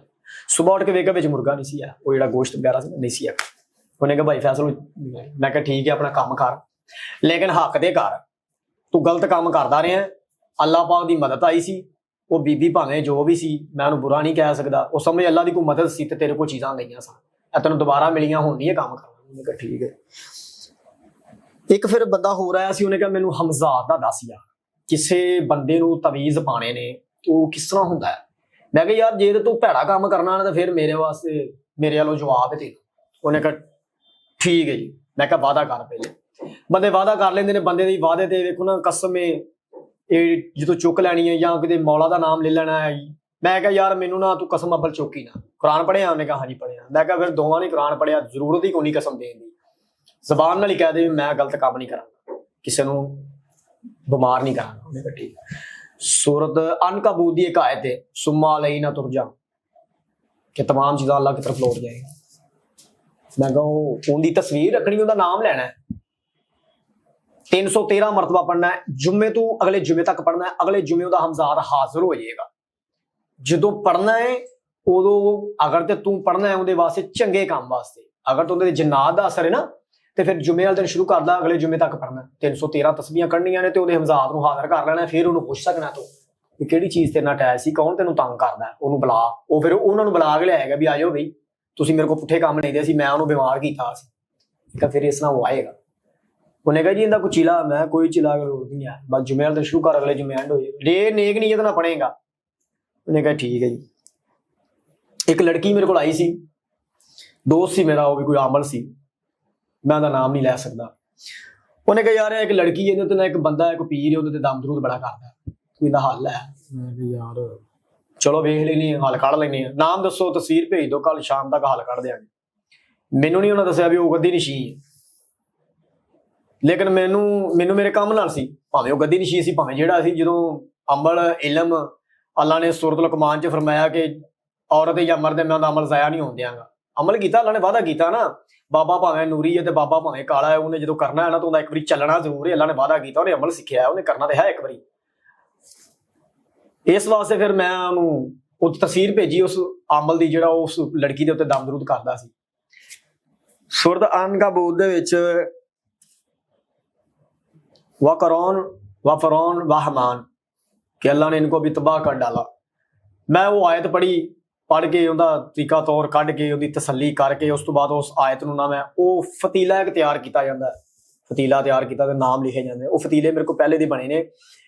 ਸੁਬਾਹ ਉੱਠ ਕੇ ਵੇਖਿਆ ਵਿੱਚ ਮੁਰਗਾ ਨਹੀਂ ਸੀ ਆ, ਉਹ ਜਿਹੜਾ ਗੋਸ਼ਤ ਵਗੈਰਾ ਸੀ ਨਹੀਂ ਸੀ ਆ। ਉਹਨੇ ਕਿਹਾ ਭਾਈ ਫੈਸਲ, ਮੈਂ ਕਿਹਾ ਠੀਕ ਹੈ ਆਪਣਾ ਕੰਮ ਕਰ, ਲੇਕਿਨ ਹੱਕ ਦੇ ਕਰ, ਤੂੰ ਗਲਤ ਕੰਮ ਕਰਦਾ ਰਿਹਾ। ਅੱਲਾਹ ਪਾਕ ਦੀ ਮਦਦ ਆਈ ਸੀ, ਉਹ ਬੀਬੀ ਭਾਵੇਂ ਜੋ ਵੀ ਸੀ ਮੈਂ ਉਹਨੂੰ ਬੁਰਾ ਨਹੀਂ ਕਹਿ ਸਕਦਾ, ਉਹ ਸਮੇਂ ਅੱਲਾਹ ਦੀ ਕੋਈ ਮਦਦ ਸੀ ਤੇ ਤੇਰੇ ਕੋਲ ਚੀਜ਼ਾਂ ਗਈਆਂ ਸਨ, ਇਹ ਤੈਨੂੰ ਦੁਬਾਰਾ ਮਿਲੀਆਂ, ਹੁਣ ਨਹੀਂ ਇਹ ਕੰਮ ਕਰਨਾ। ਉਹਨੇ ਕਿਹਾ ਠੀਕ ਹੈ। ਇੱਕ ਫਿਰ ਬੰਦਾ ਹੋਰ ਆਇਆ ਸੀ, ਉਹਨੇ ਕਿਹਾ ਮੈਨੂੰ ਹਮਜ਼ਾਦ ਦਾ ਦੱਸ ਯਾਰ, ਕਿਸੇ ਬੰਦੇ ਨੂੰ ਤਵੀਜ਼ ਪਾਣੇ ਨੇ ਉਹ ਕਿਸ ਤਰ੍ਹਾਂ ਹੁੰਦਾ ਹੈ? ਮੈਂ ਕਿਹਾ ਯਾਰ ਜੇ ਤੂੰ ਭੈੜਾ ਕੰਮ ਕਰਨਾ ਨਾ ਤਾਂ ਫਿਰ ਮੇਰੇ ਵਾਸਤੇ ਮੇਰੇ ਵੱਲੋਂ ਜਵਾਬ ਹੈ ਤੈਨੂੰ। ਉਹਨੇ ਕਿਹਾ ਠੀਕ ਹੈ ਜੀ। ਮੈਂ ਕਿਹਾ ਵਾਅਦਾ ਕਰ। ਪਹਿਲੇ ਬੰਦੇ ਵਾਅਦਾ ਕਰ ਲੈਂਦੇ ਨੇ, ਬੰਦੇ ਦੇ ਵਾਅਦੇ ਤੇ ਵੇਖੋ ਨਾ ਕਸਮ ਇਹ ਜਦੋਂ ਚੁੱਕ ਲੈਣੀ ਹੈ ਜਾਂ ਕਿਤੇ ਮੌਲਾ ਦਾ ਨਾਮ ਲੈ ਲੈਣਾ ਹੈ। ਮੈਂ ਕਿਹਾ ਯਾਰ ਮੈਨੂੰ ਨਾ ਤੂੰ ਕਸਮ ਅੱਬਲ ਚੁੱਕੀ ਨਾ। ਕੁਰਾਨ ਪੜ੍ਹਿਆ? ਉਹਨੇ ਕਿਹਾ ਹਾਂਜੀ ਪੜ੍ਹਿਆ। ਮੈਂ ਕਿਹਾ ਫਿਰ ਦੋਵਾਂ ਨੇ ਕੁਰਾਨ ਪੜ੍ਹਿਆ, ਜ਼ਰੂਰਤ ਹੀ ਕੋਈ ਨਹੀਂ ਕਸਮ ਦੇਣ ਦੀ, ਜ਼ਬਾਨ ਨਾਲ ਹੀ ਕਹਿ ਦੇ ਮੈਂ ਗਲਤ ਕੰਮ ਨਹੀਂ ਕਰਾਂਗਾ, ਕਿਸੇ ਨੂੰ ਬਿਮਾਰ ਨਹੀਂ ਕਰਾਂਗਾ। ਉਹਨੇ ਕਿਹਾ ਠੀਕ। सूरत अनकबूत की एक आयत है, सुम्मा अलैना तुरजा, कि तमाम चीज़ां अल्लाह की तरफ लौट जाएगी। मैं कहा उनकी तस्वीर रखनी, उनका नाम लेना है, 313 मरतबा पढ़ना है, जुम्मे तो अगले जुम्मे तक पढ़ना है, अगले जुम्मे उहदा हमजाद हाजिर हो जाएगा। जो पढ़ना है उदों अगर तो तू पढ़ना है उहदे वास्ते चंगे काम वास्ते, अगर तो उहदे जिन्नात दा असर है ना ਤੇ ਫਿਰ ਜੁਮੇ ਵਾਲੇ ਦਿਨ ਸ਼ੁਰੂ ਕਰਦਾ, ਅਗਲੇ ਜੁਮੇ ਤੱਕ ਪੜ੍ਹਨਾ। 313 ਤਸਬੀਹਾਂ ਕੱਢਣੀਆਂ ਨੇ ਤੇ ਉਹਦੇ ਹਮਜ਼ਾਤ ਨੂੰ ਹਾਜ਼ਰ ਕਰ ਲੈਣਾ। ਫਿਰ ਉਹਨੂੰ ਪੁੱਛ ਸਕਣਾ ਤੂੰ ਵੀ ਕਿਹੜੀ ਚੀਜ਼ ਤੇਰੇ ਨਾਲ ਅਟੈਚ ਸੀ, ਕੌਣ ਤੈਨੂੰ ਤੰਗ ਕਰਦਾ, ਉਹਨੂੰ ਬੁਲਾ। ਉਹ ਫਿਰ ਉਹਨਾਂ ਨੂੰ ਬੁਲਾ ਕੇ ਲਿਆਏਗਾ ਵੀ ਆ ਜਾਓ ਬਈ, ਤੁਸੀਂ ਮੇਰੇ ਕੋਲ ਪੁੱਠੇ ਕੰਮ ਨਹੀਂ ਦੇ ਸੀ, ਮੈਂ ਉਹਨੂੰ ਬਿਮਾਰ ਕੀਤਾ ਸੀ। ਠੀਕ ਆ, ਫਿਰ ਇਸ ਨਾਲ ਉਹ ਆਏਗਾ। ਉਹਨੇ ਕਹਾ ਜੀ ਇਹਦਾ ਕੋਈ ਚਿਲਾ, ਮੈਂ ਕੋਈ ਚਿਲਾ ਨਹੀਂ ਹੈ, ਬਸ ਜੁਮੇ ਵਾਲੇ ਦਿਨ ਸ਼ੁਰੂ ਕਰ, ਅਗਲੇ ਜੁਮੇ ਐਂਡ ਹੋ ਜਾਏ। ਜੇ ਨੇਕ ਨੀਅਤ ਨਾਲ ਪੜੇਗਾ। ਉਹਨੇ ਕਹਾ ਠੀਕ ਹੈ ਜੀ। ਇੱਕ ਲੜਕੀ ਮੇਰੇ ਕੋਲ ਆਈ ਸੀ, ਦੋਸਤ ਸੀ ਮੇਰਾ, ਉਹ ਵੀ ਕੋਈ ਆਮਲ ਸੀ, ਮੈਂ ਉਹਦਾ ਨਾਮ ਨਹੀਂ ਲੈ ਸਕਦਾ। ਉਹਨੇ ਕਿਹਾ ਯਾਰ ਇੱਕ ਲੜਕੀ ਇਹਦੇ ਤੇ ਨਾ ਇੱਕ ਬੰਦਾ, ਇੱਕ ਪੀਰ, ਉਹਦੇ ਤੇ ਦਮ ਦਰੂਦ ਬੜਾ ਕਰਦਾ, ਕੋਈ ਇਹਦਾ ਹੱਲ ਹੈ? ਮੈਂ ਕਿਹਾ ਯਾਰ ਚਲੋ ਵੇਖ ਲੈਣੀ, ਹੱਲ ਕੱਢ ਲੈਣੀ ਆ, ਨਾਮ ਦੱਸੋ, ਤਸਵੀਰ ਭੇਜ ਦਿਓ, ਕੱਲ ਸ਼ਾਮ ਤੱਕ ਹੱਲ ਕੱਢ ਦਿਆਂਗੇ। ਮੈਨੂੰ ਨਹੀਂ ਉਹਨਾਂ ਦੱਸਿਆ ਵੀ ਉਹ ਗੱਦੀ ਨਸ਼ੀ ਹੈ, ਲੇਕਿਨ ਮੈਨੂੰ ਮੇਰੇ ਕੰਮ ਨਾਲ ਸੀ, ਭਾਵੇਂ ਉਹ ਗੱਦੀ ਨਸ਼ੀ ਸੀ, ਭਾਵੇਂ ਜਿਹੜਾ ਸੀ। ਜਦੋਂ ਅਮਲ ਇਲਮ ਅੱਲਾ ਨੇ ਸੂਰਤ ਲੁਕਮਾਨ 'ਚ ਫਰਮਾਇਆ ਕਿ ਔਰਤ ਜਾਂ ਮਰਦ, ਮੈਂ ਉਹਦਾ ਅਮਲ ਜ਼ਾਇਆ ਨਹੀਂ ਹੋਣ ਦਿਆਂਗਾ। ਅਮਲ ਕੀਤਾ, ਅੱਲਾ ਨੇ ਵਾਅਦਾ ਕੀਤਾ ਨਾ, ਬਾਬਾ ਭਾਵੇਂ ਨੂਰੀ ਹੈ ਤੇ ਬਾਬਾ ਭਾਵੇਂ ਕਾਲਾ ਹੈ, ਉਹਨੇ ਜਦੋਂ ਕਰਨਾ ਹੈ ਨਾ ਤਾਂ ਉਹਦਾ ਇੱਕ ਵਾਰੀ ਚੱਲਣਾ ਜ਼ਰੂਰ ਹੈ। ਅੱਲਾ ਨੇ ਵਾਅਦਾ ਕੀਤਾ, ਉਹਨੇ ਅਮਲ ਸਿੱਖਿਆ, ਉਹਨੇ ਕਰਨਾ ਤੇ ਹੈ ਇੱਕ ਵਾਰੀ। ਇਸ ਵਾਸਤੇ ਫਿਰ ਮੈਂ ਉਹਨੂੰ ਉਹ ਤਸਵੀਰ ਭੇਜੀ ਉਸ ਅਮਲ ਦੀ, ਜਿਹੜਾ ਉਸ ਲੜਕੀ ਦੇ ਉੱਤੇ ਦਮ ਦਰੂਦ ਕਰਦਾ ਸੀ। ਸੂਰਤ ਅਨਕਬੂਤ ਦੇ ਵਿੱਚ वफ़रौन व हमान कि अल्लाह ने इनको भी तबाह कर डाला। मैं वो आयत पढ़ी, पढ़ के ਉਹਦਾ ਤਰੀਕਾ ਤੌਰ ਕੱਢ ਕੇ ਉਹਦੀ ਤਸੱਲੀ ਕਰਕੇ ਉਸ ਤੋਂ ਬਾਅਦ ਉਸ ਆਇਤ ਨੂੰ ਨਾ ਮੈਂ ਉਹ ਫਤੀਲਾ ਇੱਕ ਤਿਆਰ ਕੀਤਾ ਜਾਂਦਾ, ਫਤੀਲਾ ਤਿਆਰ ਕੀਤਾ ਤੇ ਨਾਮ ਲਿਖੇ ਜਾਂਦੇ। ਉਹ ਫਤੀਲੇ ਮੇਰੇ ਕੋਲ ਪਹਿਲੇ ਦੇ ਬਣੇ ਨੇ,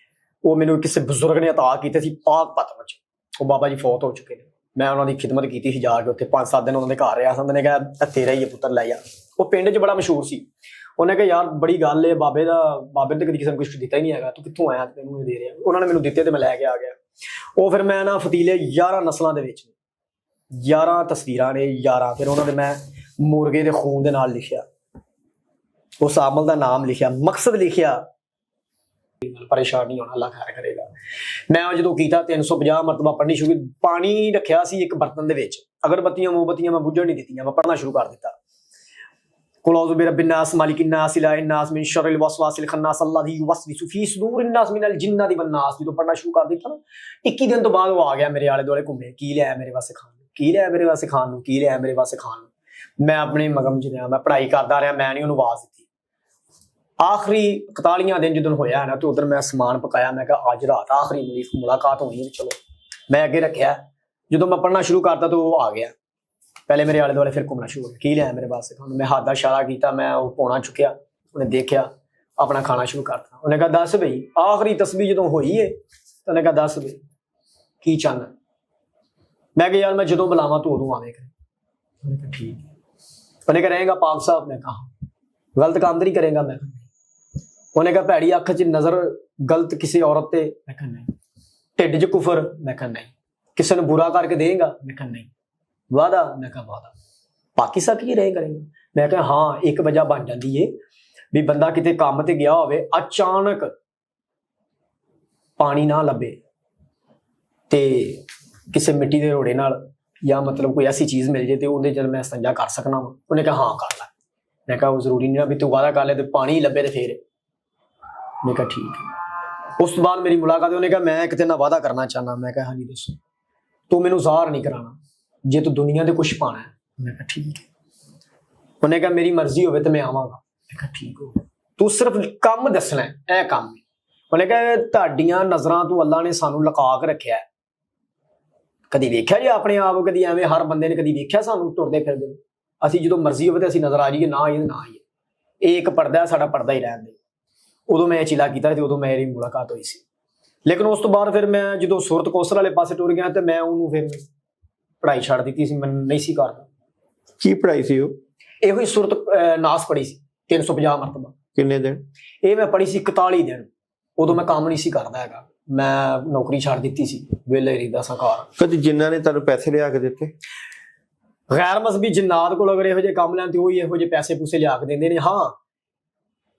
ਉਹ ਮੈਨੂੰ ਕਿਸੇ ਬਜ਼ੁਰਗ ਨੇ ਅਤਾ ਕੀਤੇ ਸੀ ਪਾਕ ਪਤਨ 'ਚ। ਉਹ ਬਾਬਾ ਜੀ ਫੌਤ ਹੋ ਚੁੱਕੇ ਨੇ, ਮੈਂ ਉਹਨਾਂ ਦੀ ਖਿਦਮਤ ਕੀਤੀ ਸੀ ਜਾ ਕੇ ਉੱਥੇ 5-7 ਦਿਨ ਉਹਨਾਂ ਦੇ ਘਰ ਰਿਹਾ। ਸੰਦ ਨੇ ਕਿਹਾ ਤੇਰਾ ਹੀ ਪੁੱਤਰ ਲੈ ਜਾ। ਉਹ ਪਿੰਡ 'ਚ ਬੜਾ ਮਸ਼ਹੂਰ ਸੀ। ਉਹਨੇ ਕਿਹਾ ਯਾਰ ਬੜੀ ਗੱਲ ਹੈ, ਬਾਬੇ ਨੇ ਕਦੀ ਕਿਸੇ ਨੂੰ ਕੁਛ ਦਿੱਤਾ ਹੀ ਨਹੀਂ ਹੈਗਾ, ਤੂੰ ਕਿੱਥੋਂ ਆਇਆ ਤੈਨੂੰ ਇਹ ਦੇ ਰਿਹਾ। ਉਹਨਾਂ ਨੇ ਮੈਨੂੰ ਦਿੱਤੇ ਤੇ ਮੈਂ ਲੈ ਕੇ ਆ ਗਿਆ। ਉਹ ਫਿਰ ਮੈਂ ਨਾ ਫਤੀਲੇ 11 ਨਸਲਾਂ ਦੇ ਵਿੱਚ 11 ਤਸਵੀਰਾਂ ਨੇ 11, ਫਿਰ ਉਹਨਾਂ ਦੇ ਮੈਂ ਮੁਰਗੇ ਦੇ ਖੂਨ ਦੇ ਨਾਲ ਲਿਖਿਆ, ਉਸ ਅਮਲ ਦਾ ਨਾਮ ਲਿਖਿਆ, ਮਕਸਦ ਲਿਖਿਆ। ਪਰੇਸ਼ਾਨ ਨਹੀਂ ਹੋਣਾ, ਅੱਲਾ ਖੈਰ ਕਰੇਗਾ। ਮੈਂ ਜਦੋਂ ਕੀਤਾ 350 ਮਰਤਬਾ ਪੜ੍ਹਨੀ ਸ਼ੁਰੂ। ਪਾਣੀ ਰੱਖਿਆ ਸੀ ਇੱਕ ਬਰਤਨ ਦੇ ਵਿੱਚ, ਅਗਰਬੱਤੀਆਂ ਮੋਮਬੱਤੀਆਂ ਮੈਂ ਬੁੱਝਣ ਨਹੀਂ ਦਿੱਤੀਆਂ, ਮੈਂ ਪੜ੍ਹਨਾ ਸ਼ੁਰੂ ਕਰ ਦਿੱਤਾ। ਕੁਲ ਔਜ਼ੁ ਬਿਰੱਬਿਨ ਨਾਸ ਮਾਲਿਕਿਨ ਨਾਸ ਇਲਾਹਿਨ ਨਾਸ ਮਿਨ ਸ਼ਰਰਿਲ ਵਸਵਾਸਿਲ ਖੰਨਾਸ ਅੱਲਜ਼ੀ ਯੁਵਸਵਿਸੁ ਫੀ ਸੁਦੂਰਿਨ ਨਾਸ ਮਿਨਲ ਜਿੰਨਾਤੀ ਵਨ ਨਾਸ। ਜਦੋਂ ਪੜ੍ਹਨਾ ਸ਼ੁਰੂ ਕਰ ਦਿੱਤਾ ਨਾ, 21 ਦਿਨ ਤੋਂ ਬਾਅਦ ਉਹ ਆ ਗਿਆ ਮੇਰੇ ਆਲੇ ਦੁਆਲੇ ਘੁੰਮੇ, ਕੀ ਲਿਆਇਆ ਮੇਰੇ ਵਾਸਤੇ ਖਾਣ ਨੂੰ, ਕੀ ਲਿਆਇਆ ਮੇਰੇ ਵਾਸਤੇ ਖਾਣ ਨੂੰ, ਕੀ ਲਿਆਇਆ ਮੇਰੇ ਵਾਸਤੇ ਖਾਣ ਨੂੰ। ਮੈਂ ਆਪਣੇ ਮਗਮ 'ਚ ਰਿਹਾ, ਮੈਂ ਪੜ੍ਹਾਈ ਕਰਦਾ ਰਿਹਾ, ਮੈਂ ਨਹੀਂ ਉਹਨੂੰ ਆਵਾਜ਼ ਦਿੱਤੀ। ਆਖਰੀ 41 ਦਿਨ ਜਦੋਂ ਹੋਇਆ ਨਾ ਤੇ ਉਧਰ ਮੈਂ ਸਮਾਨ ਪਕਾਇਆ। ਮੈਂ ਕਿਹਾ ਅੱਜ ਰਾਤ ਆਖਰੀ ਮੁਲਾਕਾਤ ਹੋਣੀ ਹੈ, ਚਲੋ ਮੈਂ ਅੱਗੇ ਰੱਖਿਆ। ਜਦੋਂ ਮੈਂ ਪੜ੍ਹਨਾ ਸ਼ੁਰੂ ਕਰਤਾ ਤਾਂ ਉਹ ਆ ਗਿਆ, ਪਹਿਲੇ ਮੇਰੇ ਆਲੇ ਦੁਆਲੇ, ਫਿਰ ਘੁੰਮਣਾ ਸ਼ੁਰੂ ਹੋ ਗਿਆ, ਕੀ ਲਿਆ ਮੇਰੇ ਵਾਸਤੇ ਖਾਣ ਨੂੰ। ਮੈਂ ਹੱਥ ਦਾ ਇਸ਼ਾਰਾ ਕੀਤਾ, ਮੈਂ ਉਹ ਪੌਣਾ ਚੁੱਕਿਆ, ਉਹਨੇ ਦੇਖਿਆ, ਆਪਣਾ ਖਾਣਾ ਸ਼ੁਰੂ ਕਰਤਾ। ਉਹਨੇ ਕਿਹਾ ਦੱਸ ਬਈ, ਆਖਰੀ ਤਸਬੀਹ ਜਦੋਂ ਹੋਈ ਹੈ ਤਾਂ ਉਹਨੇ ਕਿਹਾ ਦੱਸ ਬਈ ਕੀ ਚਾਹੁੰਦਾ। ਮੈਂ ਕਿਹਾ ਯਾਰ ਮੈਂ ਜਦੋਂ ਬੁਲਾਵਾਂ ਤੂੰ ਉਦੋਂ ਆਵੇਂ ਕਰ। ਉਹਨੇ ਕਿਹਾ ਠੀਕ ਹੈ। ਉਹਨੇ ਕਿਹਾ ਰਹੇਗਾ ਪਾਕ ਸਾਹਿਬ? ਮੈਂ ਕਹਾ ਗਲਤ ਕੰਮ ਤਾਂ ਨਹੀਂ ਕਰੇਗਾ? ਮੈਂ ਕਿਹਾ ਉਹਨੇ ਕਿਹਾ ਭੈੜੀ ਅੱਖ 'ਚ ਨਜ਼ਰ ਗਲਤ ਕਿਸੇ ਔਰਤ ਤੇ? ਮੈਂ ਕਿਹਾ ਨਹੀਂ। ਢਿੱਡ 'ਚ ਕੁਫਰ? ਮੈਂ ਕਿਹਾ ਨਹੀਂ। ਕਿਸੇ ਨੂੰ ਬੁਰਾ ਕਰਕੇ ਦੇਗਾ? ਮੈਂ ਕਿਹਾ ਨਹੀਂ। ਵਾਦਾ? ਮੈਂ ਕਿਹਾ ਵਾਦਾ। ਬਾਕੀ ਸਭ ਕੀ ਰਹੇ ਕਰੇਗਾ? ਮੈਂ ਕਿਹਾ ਹਾਂ, ਇੱਕ ਵਜ੍ਹਾ ਬਣ ਜਾਂਦੀ ਏ ਵੀ ਬੰਦਾ ਕਿਤੇ ਕੰਮ ਤੇ ਗਿਆ ਹੋਵੇ, ਅਚਾਨਕ ਪਾਣੀ ਨਾ ਲੱਭੇ ਤੇ ਕਿਸੇ ਮਿੱਟੀ ਦੇ ਰੋੜੇ ਨਾਲ ਜਾਂ ਮਤਲਬ ਕੋਈ ਐਸੀ ਚੀਜ਼ ਮਿਲ ਜੇ ਤੇ ਉਹਦੇ ਜਦ ਮੈਂ ਇਸਤੰਜਾ ਕਰ ਸਕਣਾ ਵਾ। ਉਹਨੇ ਕਿਹਾ ਹਾਂ ਕਰ ਲੈ। ਮੈਂ ਕਿਹਾ ਉਹ ਜ਼ਰੂਰੀ ਨਹੀਂ ਨਾ ਵੀ ਤੂੰ ਵਾਦਾ ਕਰ ਲੈ ਤੇ ਪਾਣੀ ਲੱਭੇ ਤੇ ਫੇਰ। ਮੈਂ ਕਿਹਾ ਠੀਕ ਹੈ। ਉਸ ਤੋਂ ਬਾਅਦ ਮੇਰੀ ਮੁਲਾਕਾਤ, ਉਹਨੇ ਕਿਹਾ ਮੈਂ ਕਿਤੇ ਨਾਲ ਵਾਦਾ ਕਰਨਾ ਚਾਹੁੰਦਾ। ਮੈਂ ਕਿਹਾ ਹਾਂਜੀ ਦੱਸੋ। ਤੂੰ ਮੈਨੂੰ ਜ਼ਾਹਰ ਨਹੀਂ ਕਰਾਉਣਾ, ਜੇ ਤੂੰ ਦੁਨੀਆ ਦੇ ਕੁਛ ਪਾਣਾ ਹੈ। ਮੈਂ ਕਿਹਾ ਠੀਕ ਹੈ। ਉਹਨੇ ਕਿਹਾ ਮੇਰੀ ਮਰਜ਼ੀ ਹੋਵੇ ਤੇ ਮੈਂ ਆਵਾਂਗਾ। ਮੈਂ ਕਿਹਾ ਠੀਕ ਹੋ, ਤੂੰ ਸਿਰਫ ਕੰਮ ਦੱਸਣਾ, ਇਹ ਕੰਮ। ਉਹਨੇ ਕਿਹਾ ਤੁਹਾਡੀਆਂ ਨਜ਼ਰਾਂ ਤੋਂ ਅੱਲਾ ਨੇ ਸਾਨੂੰ ਲੁਕਾ ਕੇ ਰੱਖਿਆ, ਕਦੀ ਵੇਖਿਆ ਜੀ ਆਪਣੇ ਆਪ? ਕਦੀ ਐਵੇਂ ਹਰ ਬੰਦੇ ਨੇ ਕਦੀ ਵੇਖਿਆ ਸਾਨੂੰ ਤੁਰਦੇ ਫਿਰਦੇ? ਅਸੀਂ ਜਦੋਂ ਮਰਜ਼ੀ ਹੋਵੇ ਤੇ ਅਸੀਂ ਨਜ਼ਰ ਆ ਜਾਈਏ, ਨਾ ਆਈਏ ਨਾ ਆਈਏ। ਇਹ ਇੱਕ ਪਰਦਾ, ਸਾਡਾ ਪਰਦਾ ਹੀ ਰਹਿਣ ਦੇ। ਉਦੋਂ ਮੈਂ ਇਹ ਚਿਲਾ ਕੀਤਾ ਤੇ ਉਦੋਂ ਮੇਰੀ ਮੁਲਾਕਾਤ ਹੋਈ ਸੀ। ਲੇਕਿਨ ਉਸ ਤੋਂ ਬਾਅਦ ਫਿਰ ਮੈਂ ਜਦੋਂ ਸੂਰਤ ਕੌਸਰ ਵਾਲੇ ਪਾਸੇ ਟੁਰ ਗਿਆ ਤੇ ਮੈਂ ਉਹਨੂੰ ਫਿਰ ਪੜ੍ਹਾਈ ਛੱਡ ਦਿੱਤੀ ਸੀ, ਮੈਨੂੰ ਨਹੀਂ ਸੀ ਕਰਦਾ। ਕੀ ਪੜ੍ਹਾਈ ਸੀ ਉਹ? ਇਹੋ ਹੀ ਸੂਰਤ ਨਾਸ ਪੜ੍ਹੀ ਸੀ 350 ਮਰਤਬਾ। ਕਿੰਨੇ ਦਿਨ? ਇਹ ਮੈਂ ਪੜ੍ਹੀ ਸੀ 41 ਦਿਨ। ਉਦੋਂ ਮੈਂ ਕੰਮ ਨਹੀਂ ਸੀ ਕਰਦਾ ਹੈਗਾ, ਮੈਂ ਨੌਕਰੀ ਛੱਡ ਦਿੱਤੀ ਸੀ, ਵਿਹਲੇ ਰਹਿੰਦਾ ਸਾਂ ਘਰ। ਕਦੀ ਜਿਨ੍ਹਾਂ ਨੇ ਤੁਹਾਨੂੰ ਪੈਸੇ ਲਿਆ ਕੇ ਦਿੱਤੇ? ਗੈਰ ਮਜ਼ਹਬੀ ਜਿੰਨਾਤ ਕੋਲ ਅਗਰ ਇਹੋ ਜਿਹੇ ਕੰਮ ਲੈਣ ਤੇ ਉਹੀ ਇਹੋ ਜਿਹੇ ਪੈਸੇ ਪੂਸੇ ਲਿਆ ਕੇ ਦਿੰਦੇ ਨੇ। ਹਾਂ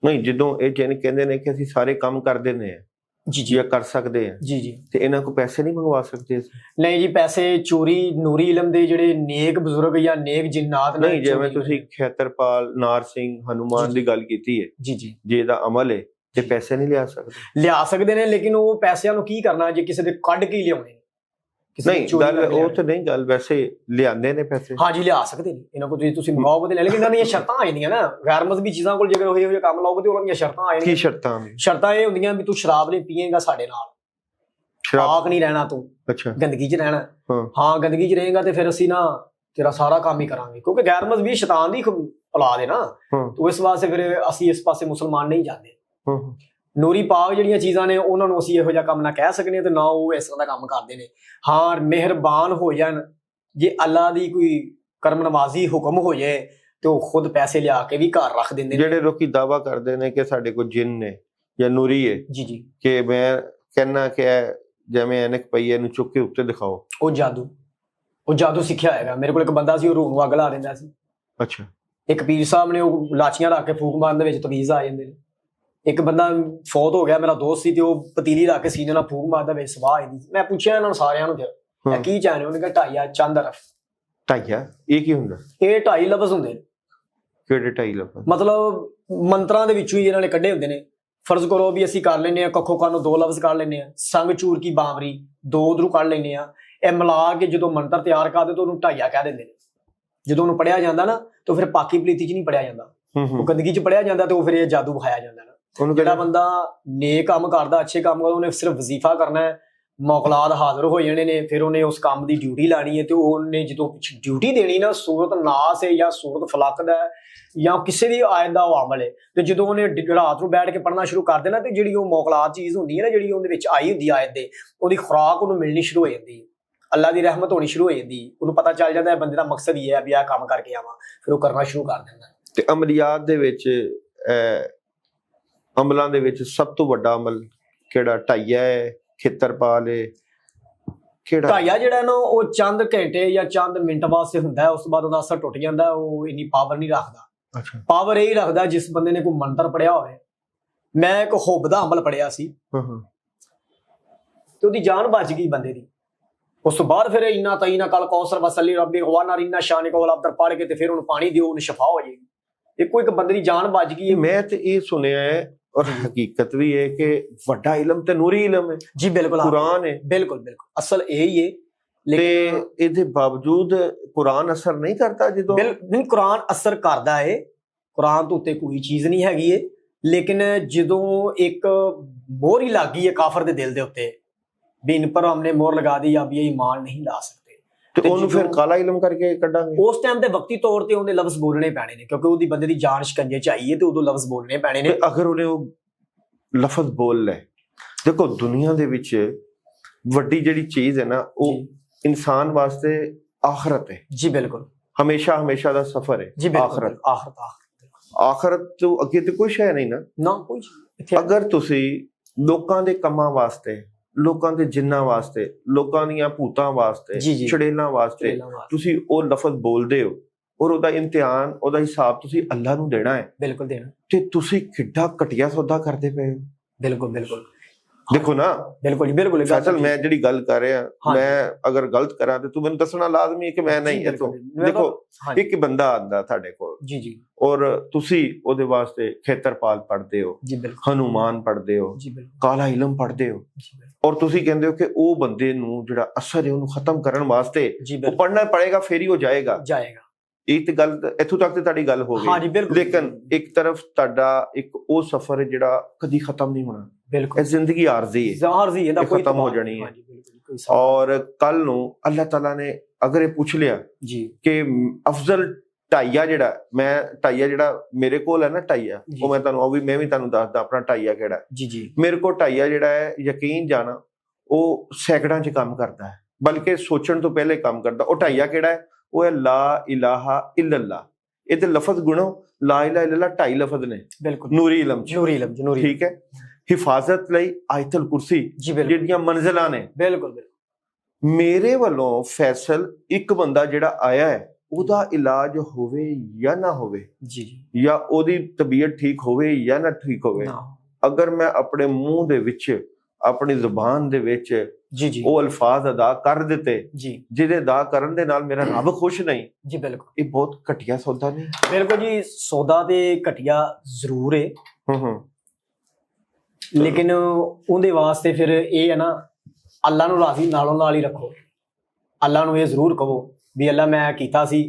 ਨਹੀਂ, ਜਦੋਂ ਇਹ ਜਿਨ ਕਹਿੰਦੇ ਨੇ ਕਿ ਅਸੀਂ ਸਾਰੇ ਕੰਮ ਕਰ ਦਿੰਦੇ ਆ ਜੀ ਜੀ, ਕਰ ਸਕਦੇ ਆ ਜੀ ਜੀ, ਤੇ ਇਹਨਾਂ ਕੋਲ ਪੈਸੇ ਨਹੀਂ ਮੰਗਵਾ ਸਕਦੇ? ਨਹੀਂ ਜੀ, ਪੈਸੇ ਚੋਰੀ ਨੂਰੀ ਇਲਮ ਦੇ ਜਿਹੜੇ ਨੇਕ ਬਜ਼ੁਰਗ ਜਾਂ ਨੇਕ ਜਿੰਨਾਤ ਨਹੀਂ, ਜਿਵੇਂ ਤੁਸੀਂ ਖੇਤਰਪਾਲ, ਨਾਰ ਸਿੰਘ, ਹਨੂਮਾਨ ਦੀ ਗੱਲ ਕੀਤੀ ਹੈ ਜੀ ਜੀ, ਜੇ ਇਹਦਾ ਅਮਲ ਹੈ ਤੇ ਪੈਸੇ ਨਹੀਂ ਲਿਆ ਸਕਦੇ? ਲਿਆ ਸਕਦੇ ਨੇ, ਲੇਕਿਨ ਉਹ ਪੈਸਿਆਂ ਨੂੰ ਕੀ ਕਰਨਾ ਜੇ ਕਿਸੇ ਦੇ ਕੱਢ ਕੇ ਲਿਆਉਣੇ। ਕਿਸੇ ਦੀ ਨਹੀਂ ਚੋਰੀ ਗੱਲ ਕਰਕੇ ਉਹ ਲਿਆਉਣੇ। ਤੇ ਨਹੀਂ, ਗੱਲ ਵੈਸੇ ਲਿਆਂਦੇ ਨੇ ਪੈਸੇ। ਹਾਂਜੀ ਲਿਆ ਸਕਦੇ ਨੇ, ਇਹਨਾਂ ਕੋਲ ਤੁਸੀਂ ਮੰਗਾਓਗੇ ਤੇ ਲੈ, ਲੇਕਿਨ ਇਹਨਾਂ ਦੀਆਂ ਸ਼ਰਤਾਂ ਆ ਜਾਂਦੀਆਂ ਨਾ, ਗੈਰ ਮਜ਼ਹਬੀ ਚੀਜ਼ਾਂ ਕੋਲ ਜੇਕਰ ਇਹੋ ਜਿਹਾ ਕੰਮ ਲਾਓਗੇ ਤੇ ਉਹਨਾਂ ਦੀਆਂ ਸ਼ਰਤਾਂ ਆ ਕੀ ਜਾਣਗੀਆਂ। ਸ਼ਰਤਾਂ ਨੇ? ਸ਼ਰਤਾਂ ਇਹ ਹੁੰਦੀਆਂ ਵੀ ਤੂੰ ਸ਼ਰਾਬ ਨਹੀਂ ਪੀਏਗਾ ਸਾਡੇ ਨਾਲ, ਸ਼ਰਾਬ? ਪਾਕ ਨਹੀਂ ਰਹਿਣਾ ਤੂੰ, ਅੱਛਾ। ਗੰਦਗੀ 'ਚ ਰਹਿਣਾ। ਹਾਂ। ਹਾਂ ਗੰਦਗੀ 'ਚ ਰਹੇਗਾ ਤੇ ਫਿਰ ਅਸੀਂ ਨਾ ਤੇਰਾ ਸਾਰਾ ਕੰਮ ਹੀ ਕਰਾਂਗੇ, ਕਿਉਂਕਿ ਗੈਰ ਮਜ਼ਹਬੀ ਸ਼ੈਤਾਨ ਦੀ ਔਲਾਦ ਹੈ ਨਾ, ਹਾਂ। ਤੋ ਇਸ ਵਾਸਤੇ ਫਿਰ ਅਸੀਂ ਇਸ ਪਾਸੇ ਮੁਸਲਮਾਨ ਨਹੀਂ ਜਾਂਦੇ। ਹਾਂ। ਨੂਰੀ ਪਾਕ ਜਿਹੜੀਆਂ ਚੀਜ਼ਾਂ ਨੇ ਉਹਨਾਂ ਨੂੰ ਅਸੀਂ ਇਹੋ ਜਿਹਾ ਕੰਮ ਨਾ ਕਹਿ ਸਕਨੇ ਤੇ ਨਾ ਉਹ ਇਸ ਤਰ੍ਹਾਂ ਦਾ ਕੰਮ ਕਰਦੇ ਨੇ। ਹਾਂ ਮਿਹਰਬਾਨ ਹੋ ਜਾਣ, ਜੇ ਅੱਲਾ ਦੀ ਕੋਈ ਕਰਮ ਨਵਾਜ਼ੀ ਹੁਕਮ ਹੋ ਜਾਏ ਤੇ ਉਹ ਖੁਦ ਪੈਸੇ ਲਿਆ ਕੇ ਵੀ ਘਰ ਰੱਖ ਦਿੰਦੇ ਨੇ। ਜਿਹੜੇ ਲੋਕੀ ਦਾਵਾ ਕਰਦੇ ਨੇ ਕਿ ਸਾਡੇ ਕੋਲ ਜਿੰਨ ਨੇ ਜਾਂ ਨੂਰੀ ਹੈ, ਜੀ ਜੀ, ਕਿ ਮੈਂ ਕਹਿਣਾ ਕਿ ਜਿਵੇਂ ਐਨਕ ਪਈ ਇਹਨੂੰ ਚੁੱਕ ਕੇ ਉੱਤੇ ਦਿਖਾਓ, ਉਹ ਜਾਦੂ ਸਿੱਖਿਆ ਹੋਏਗਾ। ਮੇਰੇ ਕੋਲ ਇੱਕ ਬੰਦਾ ਸੀ, ਉਹ ਰੂਹ ਨੂੰ ਅੱਗ ਲਾ ਦਿੰਦਾ ਸੀ। ਅੱਛਾ। ਇੱਕ ਪੀਰ ਸਾਹਿਬ ਨੇ ਉਹ ਲਾਚੀਆਂ ਰੱਖ ਕੇ ਫੂਕ ਮਾਰਨ ਦੇ ਵਿੱਚ ਤਵੀਜ਼ ਆ ਜਾਂਦੇ ਨੇ। ਇੱਕ ਬੰਦਾ ਫੌਤ ਹੋ ਗਿਆ, ਮੇਰਾ ਦੋਸਤ ਸੀ, ਤੇ ਉਹ ਪਤੀਲੀ ਰੱਖ ਕੇ ਸੀਨੇ ਨਾਲ ਫੂਕ ਮਾਰਦਾ ਵਿੱਚ ਸਵਾਹ ਆਈ। ਮੈਂ ਪੁੱਛਿਆ ਇਹਨਾਂ ਨੂੰ ਸਾਰਿਆਂ ਨੂੰ, ਫਿਰ ਇਹ ਕੀ ਚਾਹਨੇ? ਉਹਨੇ ਕਿਹਾ ਢਾਈਆ ਚੰਦ ਅਰਫ। ਢਾਈਆ ਇਹ ਕੀ ਹੁੰਦਾ? ਇਹ 2.5 ਲਫ਼ਜ਼ ਹੁੰਦੇ ਨੇ। ਕਿਹੜੇ 2.5 ਲਫ਼ਜ਼? ਮਤਲਬ ਮੰਤਰਾਂ ਦੇ ਵਿੱਚੋਂ ਹੀ ਇਹਨਾਂ ਨੇ ਕੱਢੇ ਹੁੰਦੇ ਨੇ। ਫਰਜ਼ ਕਰੋ ਵੀ ਅਸੀਂ ਕਰ ਲੈਨੇ ਆ ਕੱਖੋ ਕੰਨ ਨੂੰ 2 ਲਫ਼ਜ਼ ਕਰ ਲੈਨੇ ਆ, ਸੰਗ ਚੂਰ ਕੀ ਬਾਵਰੀ 2 ਉਧਰੋਂ ਕੱਢ ਲੈਨੇ ਆ। ਇਹ ਮਿਲਾ ਕੇ ਜਦੋਂ ਮੰਤਰ ਤਿਆਰ ਕਰਦੇ ਤਾਂ ਉਹਨੂੰ ਢਾਈਆ ਕਹਿ ਦਿੰਦੇ ਨੇ। ਜਦੋਂ ਉਹਨੂੰ ਪੜਿਆ ਜਾਂਦਾ ਨਾ ਤਾਂ ਫਿਰ ਪਾਕੀ ਪਲੀਤੀ 'ਚ ਨਹੀਂ ਪੜਿਆ ਜਾਂਦਾ, ਉਹ ਗੰਦਗੀ 'ਚ ਪੜਿਆ ਜਾਂਦਾ, ਤੇ ਉਹ ਫਿਰ ਇਹ ਜਾਦੂ ਵਿਖਾਇਆ ਜਾਂਦਾ ਨਾ। ਜਿਹੜਾ ਬੰਦਾ ਨੇਕ ਕੰਮ ਕਰਦਾ, ਅੱਛੇ ਕੰਮ ਕਰਦਾ, ਉਹਨੇ ਸਿਰਫ ਵਜ਼ੀਫਾ ਕਰਨਾ ਹੈ, ਮੌਕਲਾਦ ਹਾਜ਼ਰ ਹੋ ਜਾਣੇ ਨੇ, ਫਿਰ ਉਹਨੇ ਉਸ ਕੰਮ ਦੀ ਡਿਊਟੀ ਲਾਣੀ ਹੈ। ਤੇ ਉਹਨੇ ਜਦੋਂ ਡਿਊਟੀ ਦੇਣੀ ਨਾ, ਸੂਰਤ ਨਾਸ ਹੈ ਜਾਂ ਸੂਰਤ ਫਲਕ ਦਾ ਜਾਂ ਕਿਸੇ ਦੀ ਆਇਤ ਦਾ ਉਹ ਅਮਲ ਹੈ, ਤੇ ਜਦੋਂ ਉਹਨੇ ਰਾਤ ਨੂੰ ਬੈਠ ਕੇ ਪੜ੍ਹਨਾ ਸ਼ੁਰੂ ਕਰ ਦੇਣਾ, ਤੇ ਜਿਹੜੀ ਉਹ ਮੌਕਲਾਦ ਚੀਜ਼ ਹੁੰਦੀ ਹੈ ਨਾ, ਜਿਹੜੀ ਉਹਦੇ ਵਿੱਚ ਆਈ ਹੁੰਦੀ ਆਇਤ ਦੇ, ਉਹਦੀ ਖੁਰਾਕ ਉਹਨੂੰ ਮਿਲਣੀ ਸ਼ੁਰੂ ਹੋ ਜਾਂਦੀ ਹੈ, ਅੱਲਾ ਦੀ ਰਹਿਮਤ ਹੋਣੀ ਸ਼ੁਰੂ ਹੋ ਜਾਂਦੀ, ਉਹਨੂੰ ਪਤਾ ਚੱਲ ਜਾਂਦਾ ਹੈ ਬੰਦੇ ਦਾ ਮਕਸਦ ਹੀ ਹੈ ਵੀ ਆਹ ਕੰਮ ਕਰਕੇ ਆਵਾਂ, ਫਿਰ ਉਹ ਕਰਨਾ ਸ਼ੁਰੂ ਕਰ ਦਿੰਦਾ। ਤੇ ਅਮਲੀਆਤ ਦੇ ਵਿੱਚ ਅਮਲਾਂ ਦੇ ਵਿੱਚ ਸਭ ਤੋਂ ਵੱਡਾ ਅਮਲ ਕਿਹੜਾ? ਢਾਈਆ ਹੈ, ਖੇਤਰਪਾਲ ਹੈ, ਕਿਹੜਾ? ਢਾਈਆ ਜਿਹੜਾ ਨਾ ਉਹ ਚੰਦ ਘੰਟੇ ਜਾਂ ਚੰਦ ਮਿੰਟ ਵਾਸਤੇ ਹੁੰਦਾ ਹੈ, ਉਸ ਤੋਂ ਬਾਅਦ ਉਹਦਾ ਅਸਰ ਟੁੱਟ ਜਾਂਦਾ, ਉਹ ਇੰਨੀ ਪਾਵਰ ਨਹੀਂ ਰੱਖਦਾ। ਅੱਛਾ। ਪਾਵਰ ਇਹ ਰੱਖਦਾ ਜਿਸ ਬੰਦੇ ਨੇ ਕੋਈ ਮੰਤਰ ਪੜਿਆ ਹੋਵੇ। ਮੈਂ ਇੱਕ ਹੁੱਬ ਦਾ ਅਮਲ ਪੜਿਆ ਸੀ, ਤੇ ਉਹਦੀ ਜਾਨ ਬਚ ਗਈ ਬੰਦੇ ਦੀ। ਉਸ ਤੋਂ ਬਾਅਦ ਫਿਰ ਇੰਨਾ ਤਈਨਾ ਕਲ ਕੌਸਰ ਵਸਲੀ ਰੱਬੀ ਗਵਾਨਾ ਰੀਨਾ ਸ਼ਾਨ ਕੋਲ ਅਬਦਰ ਪੜ ਕੇ ਤੇ ਫਿਰ ਉਹਨੂੰ ਪਾਣੀ ਦਿਓ, ਉਹਨੂੰ ਸ਼ਫਾ ਹੋ ਜਾਏਗੀ। ਇੱਕੋ ਇੱਕ ਬੰਦੇ ਦੀ ਜਾਨ ਬਚ ਗਈ ਹੈ। ਮੈਂ ਤੇ ਇਹ ਸੁਣਿਆ ਹੈ ਔਰ ਹਕੀਕਤ ਵੀ ਹੈ ਕਿ ਵੱਡਾ ਇਲਮ ਤੇ ਨੂਰੀ ਇਲਮ ਹੈ। ਜੀ ਬਿਲਕੁਲ, ਕੁਰਾਨ ਹੈ। ਬਿਲਕੁਲ ਬਿਲਕੁਲ, ਅਸਲ ਇਹ ਹੀ ਹੈ। ਤੇ ਲੇਕਿਨ ਇਹਦੇ ਬਾਵਜੂਦ ਕੁਰਾਨ ਅਸਰ ਨਹੀਂ ਕਰਦਾ। ਜਦੋਂ ਨਹੀਂ, ਕੁਰਾਨ ਅਸਰ ਕਰਦਾ ਹੈ, ਕੁਰਾਨ ਤੋਂ ਉੱਤੇ ਕੋਈ ਚੀਜ਼ ਨਹੀਂ ਹੈਗੀ ਹੈ। ਲੇਕਿਨ ਜਦੋਂ ਇੱਕ ਮੋਹਰ ਹੀ ਲੱਗ ਗਈ ਹੈ ਕਾਫਰ ਦੇ ਦਿਲ ਦੇ ਉੱਤੇ ਵੀ ਇਨ ਪਰ ਹਮਨੇ ਮੋਹਰ ਲਗਾ ਦੀ ਜਾਂ ਵੀ ਇਹ ਈਮਾਨ ਨਹੀਂ ਲਾ ਸਕਦੇ, ਤੇ ਉਹਨੂੰ ਫਿਰ ਕਾਲਾ ਇਲਮ ਕਰਕੇ ਕੱਢਾਂਗੇ। ਉਸ ਟਾਈਮ ਤੇ ਵਕਤੀ ਤੌਰ ਤੇ ਉਹਨੇ ਲਫ਼ਜ਼ ਬੋਲਣੇ ਪੈਣੇ ਨੇ, ਕਿਉਂਕਿ ਉਹਦੀ ਬੰਦੇ ਦੀ ਜਾਨ ਸ਼ਿਕੰਜੇ ਚ ਆਈ ਹੈ, ਤੇ ਉਦੋਂ ਲਫ਼ਜ਼ ਬੋਲਣੇ ਪੈਣੇ ਨੇ। ਅਗਰ ਉਹਨੇ ਉਹ ਲਫ਼ਜ਼ ਬੋਲ ਲੈ, ਦੇਖੋ ਦੁਨੀਆ ਦੇ ਵਿੱਚ ਵੱਡੀ ਜਿਹੜੀ ਚੀਜ਼ ਹੈ ਨਾ, ਉਹ ਇਨਸਾਨ ਵਾਸਤੇ ਆਖਰਤ ਹੈ। ਜੀ ਬਿਲਕੁਲ, ਹਮੇਸ਼ਾ ਹਮੇਸ਼ਾ ਦਾ ਸਫਰ ਹੈ। ਜੀ ਬਿਲਕੁਲ, ਆਖਰਤ ਆਖਰਤ ਤੋਂ ਅੱਗੇ ਤੇ ਕੁਛ ਹੈ ਨਹੀਂ ਨਾ ਕੋਈ। ਅਗਰ ਤੁਸੀਂ ਲੋਕਾਂ ਦੇ ਕੰਮਾਂ ਵਾਸਤੇ, ਲੋਕਾਂ ਦੇ ਜਿੰਨਾਂ ਵਾਸਤੇ, ਲੋਕਾਂ ਦੀਆਂ ਭੂਤਾਂ ਵਾਸਤੇ, ਚੜੇਲਾਂ ਵਾਸਤੇ ਤੁਸੀਂ ਉਹ ਲਫ਼ਜ਼ ਬੋਲਦੇ ਹੋ, ਔਰ ਉਹਦਾ ਇਮਤਿਹਾਨ, ਉਹਦਾ ਹਿਸਾਬ ਤੁਸੀਂ ਅੱਲਾ ਨੂੰ ਦੇਣਾ ਹੈ। ਬਿਲਕੁਲ ਦੇਣਾ। ਤੇ ਤੁਸੀਂ ਕਿੱਡਾ ਘਟੀਆ ਸੌਦਾ ਕਰਦੇ ਪਏ ਹੋ। ਬਿਲਕੁਲ ਬਿਲਕੁਲ, ਦੇਖੋ ਨਾ। ਬਿਲਕੁਲ ਜੀ, ਬਿਲਕੁਲ। ਫੈਸਲ ਮੈਂ ਜਿਹੜੀ ਗੱਲ ਕਰ ਰਿਹਾ, ਮੈਂ ਅਗਰ ਗਲਤ ਕਰਾਂ ਤੇ ਤੂੰ ਮੈਨੂੰ ਦੱਸਣਾ ਲਾਜ਼ਮੀ ਹੈ ਕਿ ਮੈਂ ਨਹੀਂ। ਦੇਖੋ ਇੱਕ ਬੰਦਾ ਆਂਦਾ ਤੁਹਾਡੇ ਕੋਲ, ਜੀ ਜੀ, ਔਰ ਤੁਸੀਂ ਉਹਦੇ ਵਾਸਤੇ ਖੇਤਰਪਾਲ ਪੜ੍ਹਦੇ ਹੋ, ਹਨੂਮਾਨ ਪੜ੍ਹਦੇ ਹੋ, ਕਾਲਾ ਇਲਮ ਪੜ੍ਹਦੇ ਹੋ, ਔਰ ਤੁਸੀਂ ਕਹਿੰਦੇ ਹੋ ਕਿ ਉਹ ਬੰਦੇ ਨੂੰ ਜਿਹੜਾ ਅਸਰ ਹੈ ਉਹਨੂੰ ਖਤਮ ਕਰਨ ਵਾਸਤੇ ਉਹ ਪੜ੍ਹਨਾ ਪੜੇਗਾ, ਫੇਰ ਹੀ ਉਹ ਜਾਏਗਾ। ਇਹ ਤੇ ਗੱਲ ਇੱਥੋਂ ਤੱਕ ਤੇ ਤੁਹਾਡੀ ਗੱਲ ਹੋ ਗਈ। ਲੇਕਿਨ ਇੱਕ ਤਰਫ ਤੁਹਾਡਾ ਇੱਕ ਉਹ ਸਫ਼ਰ ਹੈ ਜਿਹੜਾ ਕਦੀ ਖਤਮ ਨਹੀਂ ਹੋਣਾ। ਇਹ ਜ਼ਿੰਦਗੀ ਆਰਜ਼ੀ ਹੈ, ਖਤਮ ਹੋ ਜਾਣੀ ਹੈ। ਔਰ ਕੱਲ ਨੂੰ ਅੱਲਾਹ ਤਾਲਾ ਨੇ ਅਗਰ ਇਹ ਪੁੱਛ ਲਿਆ ਕਿ ਅਫਜ਼ਲ ਢਾਈਆ ਜਿਹੜਾ ਮੇਰੇ ਕੋਲ ਹੈ ਨਾ, ਢਾਈਆ ਉਹ ਮੈਂ ਵੀ ਤੁਹਾਨੂੰ ਦੱਸਦਾ ਆਪਣਾ ਢਾਈਆ ਕਿਹੜਾ। ਮੇਰੇ ਕੋਲ ਢਾਈਆ ਜਿਹੜਾ ਹੈ, ਯਕੀਨ ਜਾਣਾ, ਉਹ ਸੈਕੜਾਂ 'ਚ ਕੰਮ ਕਰਦਾ ਹੈ, ਬਲਕਿ ਸੋਚਣ ਤੋਂ ਪਹਿਲੇ ਕੰਮ ਕਰਦਾ। ਉਹ ਢਾਈਆ ਕਿਹੜਾ ਹੈ? ਉਹ ਹੈ ਲਾ ਇਲਾਹਾ ਇल्लल्लाह। ਇਹਦੇ ਲਫ਼ਜ਼ ਗੁਣੋ ਲਾ ਇਲਾਹਾ ਇल्लल्लाह 2.5 ਲਫ਼ਜ਼ ਨੇ ਨੂਰੀ ਇਲਮ ਚ। ਠੀਕ ਹੈ। ਹਿਫਾਜ਼ਤ ਲਈ ਆਇਤਲ ਕੁਰਸੀ, ਜਿਹੜੀਆਂ ਮੰਜ਼ਿਲਾਂ ਨੇ। ਮੇਰੇ ਵੱਲੋਂ ਫੈਸਲ ਇੱਕ ਬੰਦਾ ਜਿਹੜਾ ਆਇਆ ਹੈ, ਉਹਦਾ ਇਲਾਜ ਹੋਵੇ ਜਾਂ ਨਾ ਹੋਵੇ, ਜਾਂ ਉਹਦੀ ਤਬੀਅਤ ਠੀਕ ਹੋਵੇ ਜਾਂ ਨਾ ਠੀਕ ਹੋਵੇ, ਅਗਰ ਮੈਂ ਆਪਣੇ ਮੂੰਹ ਦੇ ਵਿੱਚ, ਆਪਣੀ ਜ਼ੁਬਾਨ ਦੇ ਵਿੱਚ ਉਹ ਅਲਫਾਜ਼ ਅਦਾ ਕਰ ਦਿੱਤੇ ਜਿਹਦੇ ਅਦਾ ਕਰਨ ਦੇ ਨਾਲ ਮੇਰਾ ਰੱਬ ਖੁਸ਼ ਨਹੀਂ, ਇਹ ਬਹੁਤ ਘਟੀਆ ਸੌਦਾ ਨਹੀਂ? ਬਿਲਕੁਲ ਜੀ, ਸੌਦਾ ਤੇ ਘਟੀਆ ਜ਼ਰੂਰ ਹੈ। ਲੇਕਿਨ ਉਹਦੇ ਵਾਸਤੇ ਫਿਰ ਇਹ ਹੈ ਨਾ, ਅੱਲਾ ਨੂੰ ਰਾਜ਼ੀ ਨਾਲੋਂ ਨਾਲ ਹੀ ਰੱਖੋ। ਅੱਲਾ ਨੂੰ ਇਹ ਜ਼ਰੂਰ ਕਹੋ ਵੀ ਅੱਲਾ ਮੈਂ ਕੀਤਾ ਸੀ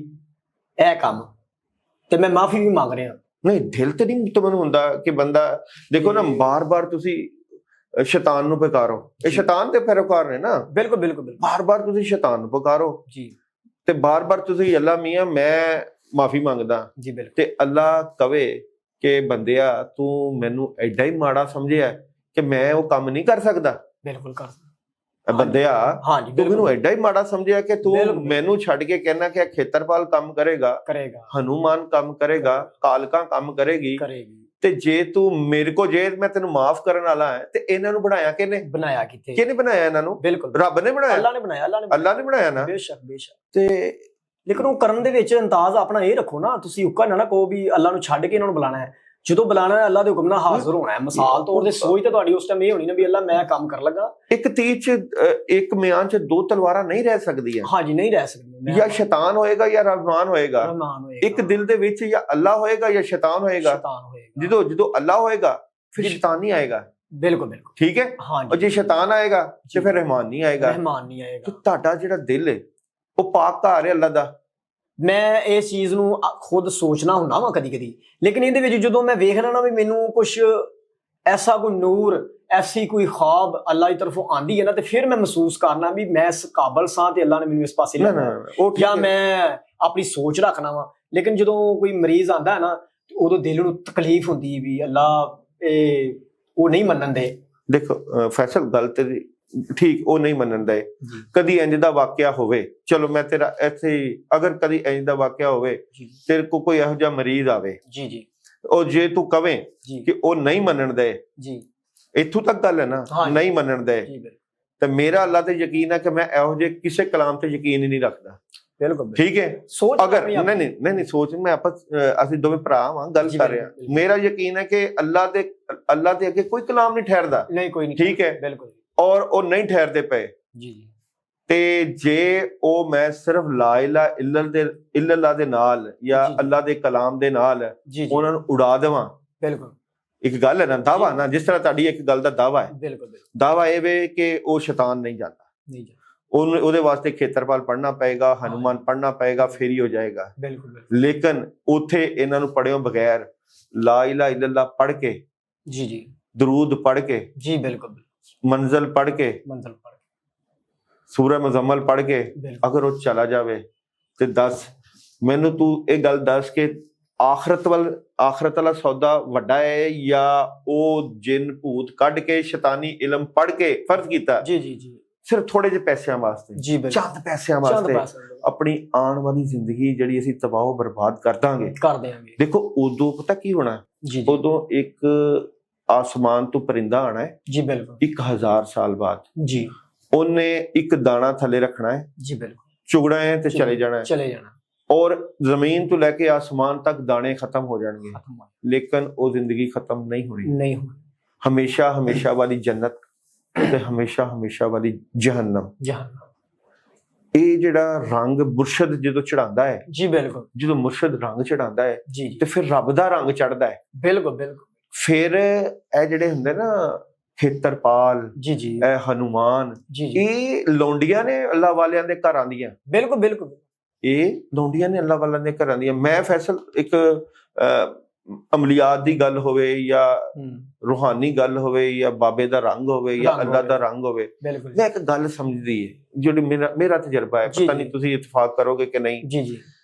ਇਹ ਕੰਮ ਤੇ ਮੈਂ ਮਾਫੀ ਵੀ ਮੰਗ ਰਿਹਾ। ਨਹੀਂ ਦਿਲ ਤੇ ਨਹੀਂ ਮੁਤਮਨ ਹੁੰਦਾ ਕਿ ਬੰਦਾ ਦੇਖੋ ਨਾ ਬਾਰ-ਬਾਰ ਤੁਸੀਂ ਸ਼ੈਤਾਨ ਨੂੰ ਪੁਕਾਰੋ, ਇਹ ਸ਼ੈਤਾਨ ਦੇ ਪੈਰੋਕਾਰ ਨੇ ਨਾ। ਬਿਲਕੁਲ ਬਿਲकुल ਬਾਰ-ਬਾਰ ਤੁਸੀਂ ਸ਼ੈਤਾਨ ਨੂੰ ਪੁਕਾਰੋ ਜੀ, ਤੇ ਬਾਰ-ਬਾਰ ਤੁਸੀਂ ਅੱਲਾ ਮੀਆਂ ਮੈਂ ਮਾਫੀ ਮੰਗਦਾ ਜੀ ਬਿਲਕੁਲ। ਤੇ ਅੱਲਾ ਕਵੇ ਕਿ ਬੰਦਿਆ ਤੂੰ ਮੈਨੂੰ ਐਡਾ ਹੀ ਮਾੜਾ ਸਮਝਿਆ ਕਿ ਮੈਂ ਉਹ ਕੰਮ ਨਹੀਂ ਕਰ ਸਕਦਾ। ਬਿਲਕੁਲ ਕਰ ਬੰਦਿਆ ਹਾਂਜੀ ਤੂੰ ਮੈਨੂੰ ਐਡਾ ਹੀ ਮਾੜਾ ਸਮਝਿਆ ਕਿ ਤੂੰ ਬਿਲਕੁਲ। ਮੈਨੂੰ ਛੱਡ ਕੇ ਕਹਿਣਾ ਕਿ ਖੇਤਰਪਾਲ ਕੰਮ ਕਰੇਗਾ, ਹਨੂਮਾਨ ਕੰਮ ਕਰੇਗਾ, ਕਾਲਕਾ ਕੰਮ ਕਰੇਗੀ, ਤੇ ਜੇ ਤੂੰ ਮੇਰੇ ਕੋ ਜੇ ਮੈਂ ਤੈਨੂੰ ਮਾਫ ਕਰਨ ਵਾਲਾ ਹੈ ਤੇ ਇਹਨਾਂ ਨੂੰ ਬਣਾਇਆ ਕਿਹਨੇ? ਬਣਾਇਆ ਕਿੱਥੇ? ਕਿਹਨੇ ਬਣਾਇਆ ਇਹਨਾਂ ਨੂੰ? ਬਿਲਕੁਲ ਰੱਬ ਨੇ ਬਣਾਇਆ, ਅੱਲਾ ਨੇ ਬਣਾਇਆ, ਅੱਲਾ ਨੇ ਬਣਾਇਆ ਨਾ। ਬੇਸ਼ੱਕ ਬੇਸ਼ੱਕ। ਤੇ ਲੇਕਿਨ ਉਹ ਕਰਨ ਦੇ ਵਿੱਚ ਅੰਦਾਜ਼ ਆਪਣਾ ਇਹ ਰੱਖੋ ਨਾ, ਤੁਸੀਂ ਉੱਕਾ ਨਾ ਕਹੋ ਵੀ ਅੱਲਾ ਨੂੰ ਛੱਡ ਕੇ ਇਹਨਾਂ ਨੂੰ ਬੁਲਾਣਾ ਹੈ। ਜਦੋਂ ਬੁਲਾਣਾ ਹੈ ਅੱਲਾ ਦੇ ਹੁਕਮ ਨਾਲ ਹਾਜ਼ਰ ਹੋਣਾ ਹੈ। ਮਿਸਾਲ ਤੌਰ ਤੇ ਸੋਚ ਤਾਂ ਤੁਹਾਡੀ ਉਸ ਟਾਈਮ ਇਹ ਹੋਣੀ ਨਾ ਵੀ ਅੱਲਾ ਮੈਂ ਕੰਮ ਕਰਨ ਲੱਗਾ। ਇੱਕ ਤੀਰ ਚ ਇੱਕ ਮਿਆਨ ਚ ਦੋ ਤਲਵਾਰਾਂ ਨਹੀਂ ਰਹਿ ਸਕਦੀਆਂ। ਹਾਂਜੀ ਨਹੀਂ ਰਹਿ ਸਕਦੀਆਂ। ਜਾਂ ਸ਼ੈਤਾਨ ਹੋਏਗਾ ਜਾਂ ਰਹਿਮਾਨ ਹੋਏਗਾ। ਇੱਕ ਦਿਲ ਦੇ ਵਿੱਚ ਜਾਂ ਅੱਲਾ ਹੋਏਗਾ ਜਾਂ ਸ਼ੈਤਾਨ ਹੋਏਗਾ। ਜਦੋਂ ਅੱਲਾ ਹੋਏਗਾ ਫਿਰ ਸ਼ੈਤਾਨ ਨਹੀਂ ਆਏਗਾ। ਬਿਲਕੁਲ ਬਿਲਕੁਲ ਠੀਕ ਹੈ। ਔਰ ਜੇ ਸ਼ੈਤਾਨ ਆਏਗਾ ਤੇ ਫਿਰ ਰਹਿਮਾਨ ਨਹੀਂ ਆਏਗਾ। ਤੇ ਤੁਹਾਡਾ ਜਿਹੜਾ ਦਿਲ ਹੈ ਉਹ ਪਾਕ ਘਰ ਹੈ ਅੱਲਾ ਦਾ। ਮੈਂ ਇਸ ਚੀਜ਼ ਨੂੰ ਖੁਦ ਸੋਚਣਾ ਹੁੰਦਾ ਵਾ ਕਦੀ ਕਦੀ, ਲੇਕਿਨ ਇਹਦੇ ਵਿੱਚ ਜਦੋਂ ਮੈਂ ਵੇਖ ਲੈਣਾ ਵੀ ਮੈਨੂੰ ਕੁਛ ਐਸਾ ਕੋਈ ਨੂਰ, ਐਸੀ ਕੋਈ ख्वाब ਅੱਲਾ ਦੀ ਤਰਫੋਂ ਆਂਦੀ ਹੈ ਨਾ, ਤੇ ਫਿਰ ਮੈਂ ਮਹਿਸੂਸ ਕਰਨਾ ਵੀ ਮੈਂ ਇਸ ਕਾਬਲ ਸਾਂ ਤੇ ਅੱਲਾ ਨੇ ਮੈਨੂੰ ਇਸ ਪਾਸੇ ਲਿਆਉਣਾ, ਜਾਂ ਮੈਂ ਆਪਣੀ ਸੋਚ ਰੱਖਣਾ ਵਾ। ਲੇਕਿਨ ਜਦੋਂ ਕੋਈ ਮਰੀਜ਼ ਆਂਦਾ ਹੈ ਨਾ ਉਦੋਂ ਦਿਲ ਨੂੰ ਤਕਲੀਫ ਹੁੰਦੀ ਵੀ ਅੱਲਾ ਉਹ ਨਹੀਂ ਮੰਨਣ ਦੇ। ਦੇਖੋ ਫੈਸਲ ਗੱਲ ਤੇ ਠੀਕ ਉਹ ਨਹੀਂ ਮੰਨਣ ਦੇ। ਕਦੀ ਇੰਜ ਦਾ ਵਾਕਿਆ ਹੋਵੇ, ਚਲੋ ਮੈਂ ਤੇਰਾ ਇੱਥੇ ਅਗਰ ਕਦੀ ਇੰਜ ਦਾ ਵਾਕਿਆ ਹੋਵੇ ਤੇਰੇ ਕੋ ਕੋਈ ਇਹੋ ਜਿਹਾ ਮਰੀਜ਼ ਆਵੇ ਜੀ ਜੀ, ਉਹ ਜੇ ਤੂੰ ਕਵੇਂ ਕਿ ਉਹ ਨਹੀਂ ਮੰਨਣ ਦੇ ਜੀ, ਇੱਥੋਂ ਤੱਕ ਗੱਲ ਹੈ ਨਾ, ਨਹੀਂ ਮੰਨਣ ਦੇ, ਤੇ ਮੇਰਾ ਅੱਲਾ ਤੇ ਯਕੀਨ ਹੈ ਕਿ ਮੈਂ ਇਹੋ ਜਿਹੇ ਕਿਸੇ ਕਲਾਮ ਤੇ ਯਕੀਨ ਹੀ ਨਹੀਂ ਰੱਖਦਾ। ਬਿਲਕੁਲ ਠੀਕ ਹੈ। ਅਗਰ ਨਹੀਂ ਸੋਚ ਮੈਂ ਆਪਾਂ ਅਸੀਂ ਦੋਵੇਂ ਭਰਾ ਵਾਂ ਗੱਲ ਕਰ ਰਹੇ ਹਾਂ। ਮੇਰਾ ਯਕੀਨ ਹੈ ਕਿ ਅੱਲਾ ਦੇ ਅੱਗੇ ਕੋਈ ਕਲਾਮ ਨਹੀਂ ਠਹਿਰਦਾ। ਨਹੀਂ ਕੋਈ ਨਹੀਂ। ਠੀਕ ਹੈ। ਬਿਲਕੁਲ। ਔਰ ਉਹ ਨਹੀਂ ਠਹਿਰਦੇ ਪਏ ਜੀ। ਤੇ ਜੇ ਉਹ ਮੈਂ ਸਿਰਫ ਲਾ ਇਲਾਹਾ ਇਲੱਲਾ ਦੇ ਨਾਲ ਜਾਂ ਅੱਲਾ ਦੇ ਕਲਾਮ ਦੇ ਨਾਲ ਉਹਨਾਂ ਨੂੰ ਉਡਾ ਦੇਵਾਂ। ਬਿਲਕੁਲ। ਇੱਕ ਗੱਲ ਹੈ ਨਾ ਦਾਵਾ ਨਾ, ਜਿਸ ਤਰ੍ਹਾਂ ਤੁਹਾਡੀ ਇੱਕ ਗੱਲ ਦਾ ਦਾਵਾ ਹੈ। ਬਿਲਕੁਲ। ਦਾਵਾ ਇਹ ਵੇ ਕਿ ਉਹ ਸ਼ੈਤਾਨ ਨਹੀਂ ਜਾਂਦਾ, ਉਹਦੇ ਵਾਸਤੇ ਖੇਤਰਪਾਲ ਪੜ੍ਹਨਾ ਪਏਗਾ, ਹਨੂਮਾਨ ਪੜ੍ਹਨਾ ਪਏਗਾ, ਫੇਰ ਹੀ ਹੋ ਜਾਏਗਾ। ਬਿਲਕੁਲ। ਲੇਕਿਨ ਉੱਥੇ ਇਹਨਾਂ ਨੂੰ ਪੜ੍ਹਿਓ ਬਗੈਰ ਲਾ ਇਲਾਹਾ ਇਲੱਲਾ ਪੜ੍ਹ ਕੇ, ਜੀ, ਦਰੂਦ ਪੜ੍ਹ ਕੇ, ਜੀ ਬਿਲਕੁਲ, ਮੰਜ਼ਲ ਪੜ੍ਹ ਕੇ, ਸੂਰਾ ਮੁਜ਼ੱਮਲ ਪੜ੍ਹ ਕੇ ਅਗਰ ਉਹ ਚਲਾ ਜਾਵੇ ਤੇ ਦੱਸ ਮੈਨੂੰ ਤੂੰ ਇਹ ਗੱਲ ਦੱਸ ਕਿ ਆਖਰਤ ਵਾਲਾ ਸੌਦਾ ਵੱਡਾ ਹੈ ਜਾਂ ਉਹ ਜਿੰਨ ਭੂਤ ਕੱਢ ਕੇ ਸ਼ੈਤਾਨੀ ਇਲਮ ਪੜ੍ਹ ਕੇ ਫਰਜ਼ ਕੀਤਾ ਜੀ ਸਿਰਫ ਥੋੜੇ ਜਿਹੇ ਪੈਸਿਆਂ ਵਾਸਤੇ, ਚੰਦ ਪੈਸਿਆਂ ਵਾਸਤੇ ਆਪਣੀ ਆਉਣ ਵਾਲੀ ਜ਼ਿੰਦਗੀ ਜਿਹੜੀ ਅਸੀਂ ਤਬਾਹ ਬਰਬਾਦ ਕਰ ਦਾਂਗੇ। ਦੇਖੋ ਉਦੋਂ ਪਤਾ ਕੀ ਹੋਣਾ, ਉਦੋਂ ਇੱਕ ਆਸਮਾਨ ਤੋਂ ਪਰਿੰਦਾ ਆਣਾ ਹੈ ਜੀ, ਬਿਲਕੁਲ 1000 ਸਾਲ ਬਾਅਦ ਜੀ। ਉਹਨੇ ਇੱਕ ਦਾਣਾ ਥੱਲੇ ਰੱਖਣਾ ਹੈ ਜੀ, ਬਿਲਕੁਲ ਚੁਗਣਾ ਹੈ ਤੇ ਚਲੇ ਜਾਣਾ ਔਰ ਜ਼ਮੀਨ ਤੋਂ ਲੈ ਕੇ ਆਸਮਾਨ ਤੱਕ ਦਾਣੇ ਖਤਮ ਹੋ ਜਾਣਗੇ, ਲੇਕਿਨ ਉਹ ਜ਼ਿੰਦਗੀ ਖਤਮ ਨਹੀਂ ਹੋਣੀ। ਹਮੇਸ਼ਾ ਵਾਲੀ ਜੰਨਤ ਤੇ ਹਮੇਸ਼ਾ ਵਾਲੀ ਜਹੰਨਮ। ਇਹ ਜਿਹੜਾ ਰੰਗ ਮੁਰਸ਼ਦ ਜਦੋਂ ਚੜਾਉਂਦਾ ਹੈ ਜੀ, ਬਿਲਕੁਲ ਜਦੋਂ ਮੁਰਸ਼ਦ ਰੰਗ ਚੜਾਉਂਦਾ ਹੈ ਤੇ ਫਿਰ ਰੱਬ ਦਾ ਰੰਗ ਚੜਦਾ ਹੈ। ਬਿਲਕੁਲ। ਫਿਰ ਇਹ ਜਿਹੜੇ ਹੁੰਦੇ ਨਾ ਖੇਤਰਪਾਲ ਜੀ, ਇਹ ਹਨੂਮਾਨ, ਇਹ ਲੌਂਡੀਆਂ ਨੇ ਅੱਲਾ ਵਾਲਿਆਂ ਦੇ ਘਰਾਂ ਦੀਆਂ। ਬਿਲਕੁਲ। ਇਹ ਲੌਂਡੀਆਂ ਨੇ ਅੱਲਾ ਵਾਲਿਆਂ ਦੇ ਘਰਾਂ ਦੀਆਂ। ਮੈਂ ਫੈਸਲ ਇੱਕ ਅਮਲੀਆਤ ਦੀ ਗੱਲ ਹੋਵੇ ਜਾਂ ਰੂਹਾਨੀ ਗੱਲ ਹੋਵੇ ਜਾਂ ਬਾਬੇ ਦਾ ਰੰਗ ਹੋਵੇ ਜਾਂ ਅੱਲਾ ਦਾ ਰੰਗ ਹੋਵੇ, ਮੈਂ ਇੱਕ ਗੱਲ ਸਮਝਦੀ ਹੈ ਜਿਹੜੀ ਮੇਰਾ ਤਜਰਬਾ ਹੈ, ਪਤਾ ਨਹੀਂ ਤੁਸੀਂ ਇਤਫਾਕ ਕਰੋਗੇ ਕਿ ਨਹੀਂ ਜੀ।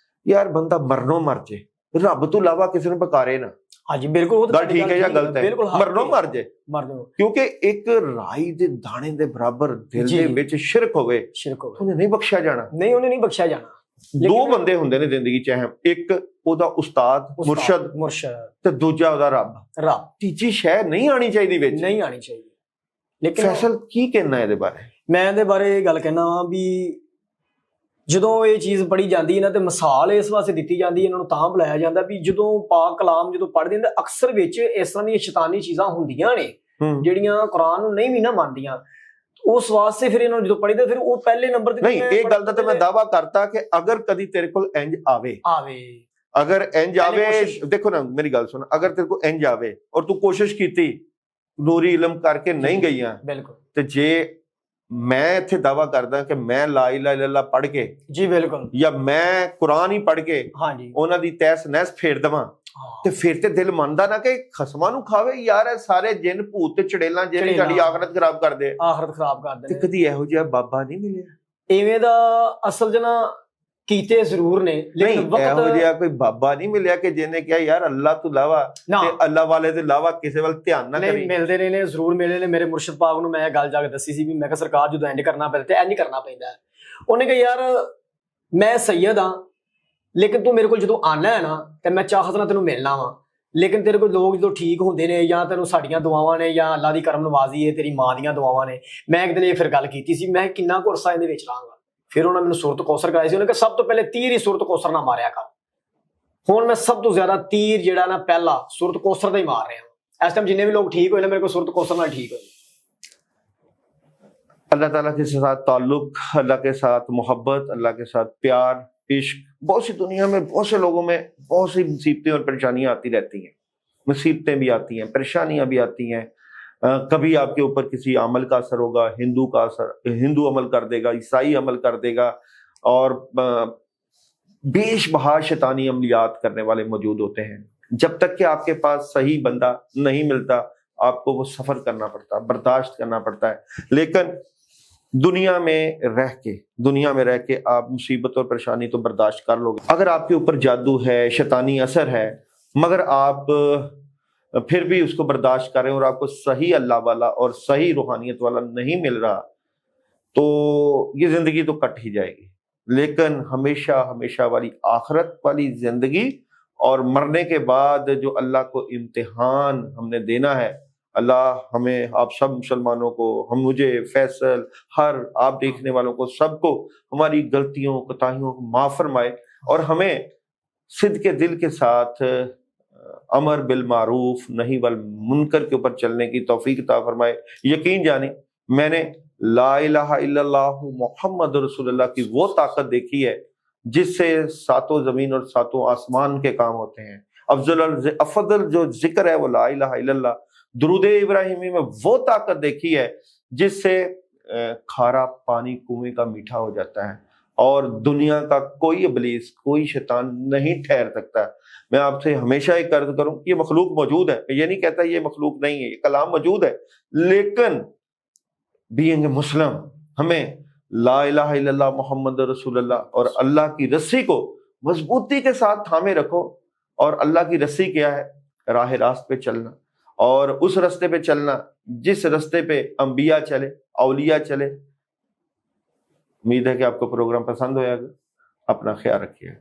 ਯਾਰ ਬੰਦਾ ਮਰਨੋਂ ਮਰ ਜੇ, ਰੱਬ ਤੋਂ ਇਲਾਵਾ ਕਿਸੇ ਨੂੰ ਪੁਕਾਰੇ ਨਾ। ਹਾਂਜੀ ਬਿਲਕੁਲ, ਗੱਲ ਠੀਕ ਹੈ ਜਾਂ ਗਲਤ ਹੈ? ਮਰਨੋਂ ਮਰ ਜੇ, ਕਿਉਂਕਿ ਇੱਕ ਰਾਈ ਦੇ ਦਾਣੇ ਦੇ ਬਰਾਬਰ ਦਿਲ ਦੇ ਵਿੱਚ ਸ਼ਿਰਕ ਹੋਵੇ, ਉਹਨੇ ਨਹੀਂ ਬਖਸ਼ਿਆ ਜਾਣਾ। ਦੋ ਬੰਦੇ ਹੁੰਦੇ ਨੇ ਜ਼ਿੰਦਗੀ ਚ ਅਹਿਮ, ਇੱਕ ਉਹਦਾ ਉਸਤਾਦ ਮੁਰਸ਼ਦ ਤੇ ਦੂਜਾ ਉਹਦਾ ਰੱਬ। ਤੀਜੀ ਸ਼ੈ ਨਹੀਂ ਆਣੀ ਚਾਹੀਦੀ ਵਿੱਚ, ਲੇਕਿਨ ਫੈਸਲ ਕੀ ਕਹਿਣਾ ਇਹਦੇ ਬਾਰੇ? ਮੈਂ ਇਹਦੇ ਬਾਰੇ ਗੱਲ ਕਹਿਣਾ ਵਾ ਵੀ ਜਦੋਂ ਇਹ ਚੀਜ਼ ਪੜ੍ਹੀ ਜਾਂਦੀ ਹੈ ਨਾ, ਤੇ ਮਿਸਾਲ ਇਸ ਵਾਸਤੇ ਦਿੱਤੀ ਜਾਂਦੀ ਹੈ, ਇਹਨਾਂ ਨੂੰ ਤਾਂ ਬੁਲਾਇਆ ਜਾਂਦਾ ਵੀ ਜਦੋਂ ਪਾਕ ਕਲਾਮ ਜਦੋਂ ਪੜ੍ਹਦੇ ਨੇ ਅਕਸਰ ਵਿੱਚ ਇਸ ਤਰ੍ਹਾਂ ਦੀਆਂ ਸ਼ੈਤਾਨੀ ਚੀਜ਼ਾਂ ਹੁੰਦੀਆਂ ਨੇ ਜਿਹੜੀਆਂ ਕੁਰਾਨ ਨੂੰ ਨਹੀਂ ਵੀ ਨਾ ਮੰਨਦੀਆਂ। ਉਸ ਵਾਸਤੇ ਫਿਰ ਇਹਨਾਂ ਨੂੰ ਜਦੋਂ ਪੜ੍ਹੀਦਾ ਫਿਰ ਉਹ ਪਹਿਲੇ ਨੰਬਰ ਤੇ ਨਹੀਂ, ਇਹ ਗੱਲ ਦਾ ਤੇ ਮੈਂ ਦਾਵਾ ਕਰਤਾ ਕਿ ਅਗਰ ਕਦੀ ਤੇਰੇ ਕੋਲ ਇੰਜ ਆਵੇ, ਅਗਰ ਇੰਜ ਆਵੇ, ਦੇਖੋ ਨਾ ਮੇਰੀ ਗੱਲ ਸੁਣ, ਅਗਰ ਤੇਰੇ ਕੋਲ ਇੰਜ ਆਵੇ ਔਰ ਤੂੰ ਕੋਸ਼ਿਸ਼ ਕੀਤੀ, ਨੂਰੀ ਇਲਮ ਕਰਕੇ ਨਹੀਂ ਗਈਆਂ, ਤੇ ਜੇ ਮੈਂ ਇੱਥੇ ਦਾਵਾ ਕਰਦਾ ਕਿ ਮੈਂ ਲਾ ਇਲਾਹਾ ਇਲੱਲਾ ਪੜ੍ਹ ਕੇ ਜੀ ਬਿਲਕੁਲ, ਜਾਂ ਮੈਂ ਕੁਰਾਨ ਹੀ ਪੜ੍ਹ ਕੇ ਹਾਂਜੀ ਉਹਨਾਂ ਦੀ ਤਹਿਸ ਨਹਿਸ ਫੇਰ ਦੇਵਾਂ, ਤੇ ਫਿਰ ਤੇ ਦਿਲ ਮੰਨਦਾ ਨਾ ਕਿ ਖਸਮਾਂ ਨੂੰ ਖਾਵੇ ਯਾਰ, ਇਹ ਸਾਰੇ ਜਿੰਨ ਭੂਤ ਤੇ ਚੜੇਲਾਂ ਜਿਹੜੇ ਸਾਡੀ ਆਖਰਤ ਖਰਾਬ ਕਰਦੇ, ਆਖਰਤ ਖਰਾਬ ਕਰਦੇ ਤੇ ਨੇ। ਕਦੀ ਇਹੋ ਜਿਹਾ ਬਾਬਾ ਨਹੀਂ ਮਿਲਿਆ। ਇਵੇਂ ਦਾ ਅਸਲ 'ਚ ਨਾ ਕੀਤੇ ਜ਼ਰੂਰ ਨੇ, ਲੇਕਿਨ ਇਹੋ ਵਕਤ ਜਿਹਾ ਕੋਈ ਬਾਬਾ ਨਹੀਂ ਮਿਲਿਆ ਕਿ ਜਿਹਨੇ ਕਿਹਾ ਯਾਰ ਅੱਲਾਹ ਤੋਂ ਇਲਾਵਾ ਨਾ ਤੇ ਅੱਲਾਹ ਵਾਲੇ ਦੇ ਇਲਾਵਾ ਕਿਸੇ ਵੱਲ ਧਿਆਨ ਨਾ ਨਹੀਂ ਕਰੀ। ਮਿਲਦੇ ਰਹੇ ਨੇ, ਜ਼ਰੂਰ ਮਿਲੇ ਨੇ। ਮੇਰੇ ਮੁਰਸ਼ਿਦ ਪਾਕ ਨੂੰ ਮੈਂ ਇਹ ਗੱਲ ਜਾ ਕੇ ਦੱਸੀ ਸੀ ਵੀ ਮੈਂ ਕਿਹਾ ਸਰਕਾਰ ਜਦੋਂ ਇੰਜ ਕਰਨਾ ਪੈਂਦਾ ਤੇ ਇੰਜ ਕਰਨਾ ਪੈਂਦਾ ਹੈ। ਉਹਨੇ ਕਿਹਾ ਯਾਰ ਮੈਂ ਸੈਯਦ ਹਾਂ, ਲੇਕਿਨ ਤੂੰ ਮੇਰੇ ਕੋਲ ਜਦੋਂ ਆਣਾ ਹੈ ਨਾ ਤੇ ਮੈਂ ਚਾਹਤ ਨਾਲ ਤੈਨੂੰ ਮਿਲਣਾ ਵਾ, ਲੇਕਿਨ ਤੇਰੇ ਕੋਲ ਲੋਕ ਜਦੋਂ ਠੀਕ ਹੁੰਦੇ ਨੇ ਜਾਂ ਤੈਨੂੰ ਸਾਡੀਆਂ ਦੁਆਵਾਂ ਨੇ ਜਾਂ ਅੱਲਾ ਦੀ ਕਰਮ ਨਵਾਜ਼ੀ ਹੈ, ਤੇਰੀ ਮਾਂ ਦੀਆਂ ਦੁਆਵਾਂ ਨੇ। ਮੈਂ ਇੱਕ ਦਿਨ ਇਹ ਫਿਰ ਗੱਲ ਕੀਤੀ ਸੀ, ਮੈਂ ਕਿੰਨਾ ਕੁ ਅਰਸਾ ਇਹਦੇ ਵਿੱਚ ਰਹਾਂਗਾ। ਫਿਰ ਉਹਨਾਂ ਮੈਨੂੰ ਸੂਰਤ ਕੌਸਰ ਕਰਾਈ ਸੀ। ਉਹਨੇ ਕਿਹਾ ਸਭ ਤੋਂ ਪਹਿਲੇ ਤੀਰ ਹੀ ਸੂਰਤ ਕੌਸਰ ਨਾਲ ਮਾਰਿਆ ਕਰ। ਹੁਣ ਮੈਂ ਸਭ ਤੋਂ ਜ਼ਿਆਦਾ ਤੀਰ ਜਿਹੜਾ ਨਾ ਪਹਿਲਾ ਸੂਰਤ ਕੌਸਰ ਦਾ ਹੀ ਮਾਰ ਰਿਹਾ ਹਾਂ। ਇਸ ਟਾਈਮ ਜਿੰਨੇ ਵੀ ਲੋਕ ਠੀਕ ਹੋਏ ਨੇ ਮੇਰੇ ਕੋਲ ਸੂਰਤ ਕੌਸਰ ਨਾਲ ठीक होए। अल्लाह ताला के साथ ताल्लुक, अल्लाह के साथ मोहब्बत, अल्लाह के साथ प्यार, इश्क, बहुत सी दुनिया में बहुत से लोगों में बहुत सी मुसीबतें और परेशानियां आती रहती हैं। मुसीबतें भी आती हैं, परेशानियां भी आती हैं। कभी आपके ऊपर किसी अमल का असर होगा, हिंदू का असर, हिंदू अमल कर देगा, ईसाई अमल कर देगा, और बेशबहा शैतानी अमलियात करने वाले मौजूद होते हैं। जब तक कि आपके पास सही बंदा नहीं मिलता, आपको वो सफर करना पड़ता, बर्दाश्त करना पड़ता है। लेकिन दुनिया में रह के आप मुसीबत और परेशानी तो बर्दाश्त कर लोगे। अगर आपके ऊपर जादू है, शैतानी असर है, मगर आप फिर भी उसको बर्दाश्त करें और आपको सही अल्लाह वाला और सही रूहानियत वाला नहीं मिल रहा, तो ये जिंदगी तो कट ही जाएगी। लेकिन हमेशा हमेशा वाली आखिरत वाली जिंदगी और मरने के बाद जो अल्लाह को इम्तिहान हमने देना है, अल्लाह हमें, आप सब मुसलमानों को, मुझे, फैसल, हर आप देखने वालों को, सबको हमारी गलतियों कोताहियों को माफ फरमाए और हमें सिद्ध के दिल के साथ अमर बिल मारूफ नहीं वल मुनकर के ऊपर चलने की तौफीक अता फरमाए। यकीन जाने मैंने ला इलाहा इल्लल्लाह मुहम्मद रसूलुल्लाह की वो ताकत देखी है जिससे सातों जमीन और सातों आसमान के काम होते हैं। अफजल जो जिक्र है वो ला इलाहा इल्लल्लाह। दुरूद इब्राहिमी में वो ताकत देखी है जिससे खारा पानी कुएं का मीठा हो जाता है और दुनिया का कोई इब्लीस, कोई शैतान नहीं ठहर सकता। मैं आपसे हमेशा एक अर्ज करूं, ये मखलूक मौजूद है, ये नहीं कहता ये मखलूक नहीं है, ये कलाम मौजूद है, लेकिन बीइंग मुस्लिम हमें ला इलाहा इल्लल्लाह मुहम्मद रसूलुल्लाह और अल्लाह की रस्सी को मजबूती के साथ थामे रखो। और अल्लाह की रस्सी क्या है? राह रास्त पे चलना, और उस रास्ते पे चलना जिस रास्ते पे अंबिया चले, औलिया चले। उम्मीद है कि आपको प्रोग्राम पसंद होगा। अपना ख्याल रखिए।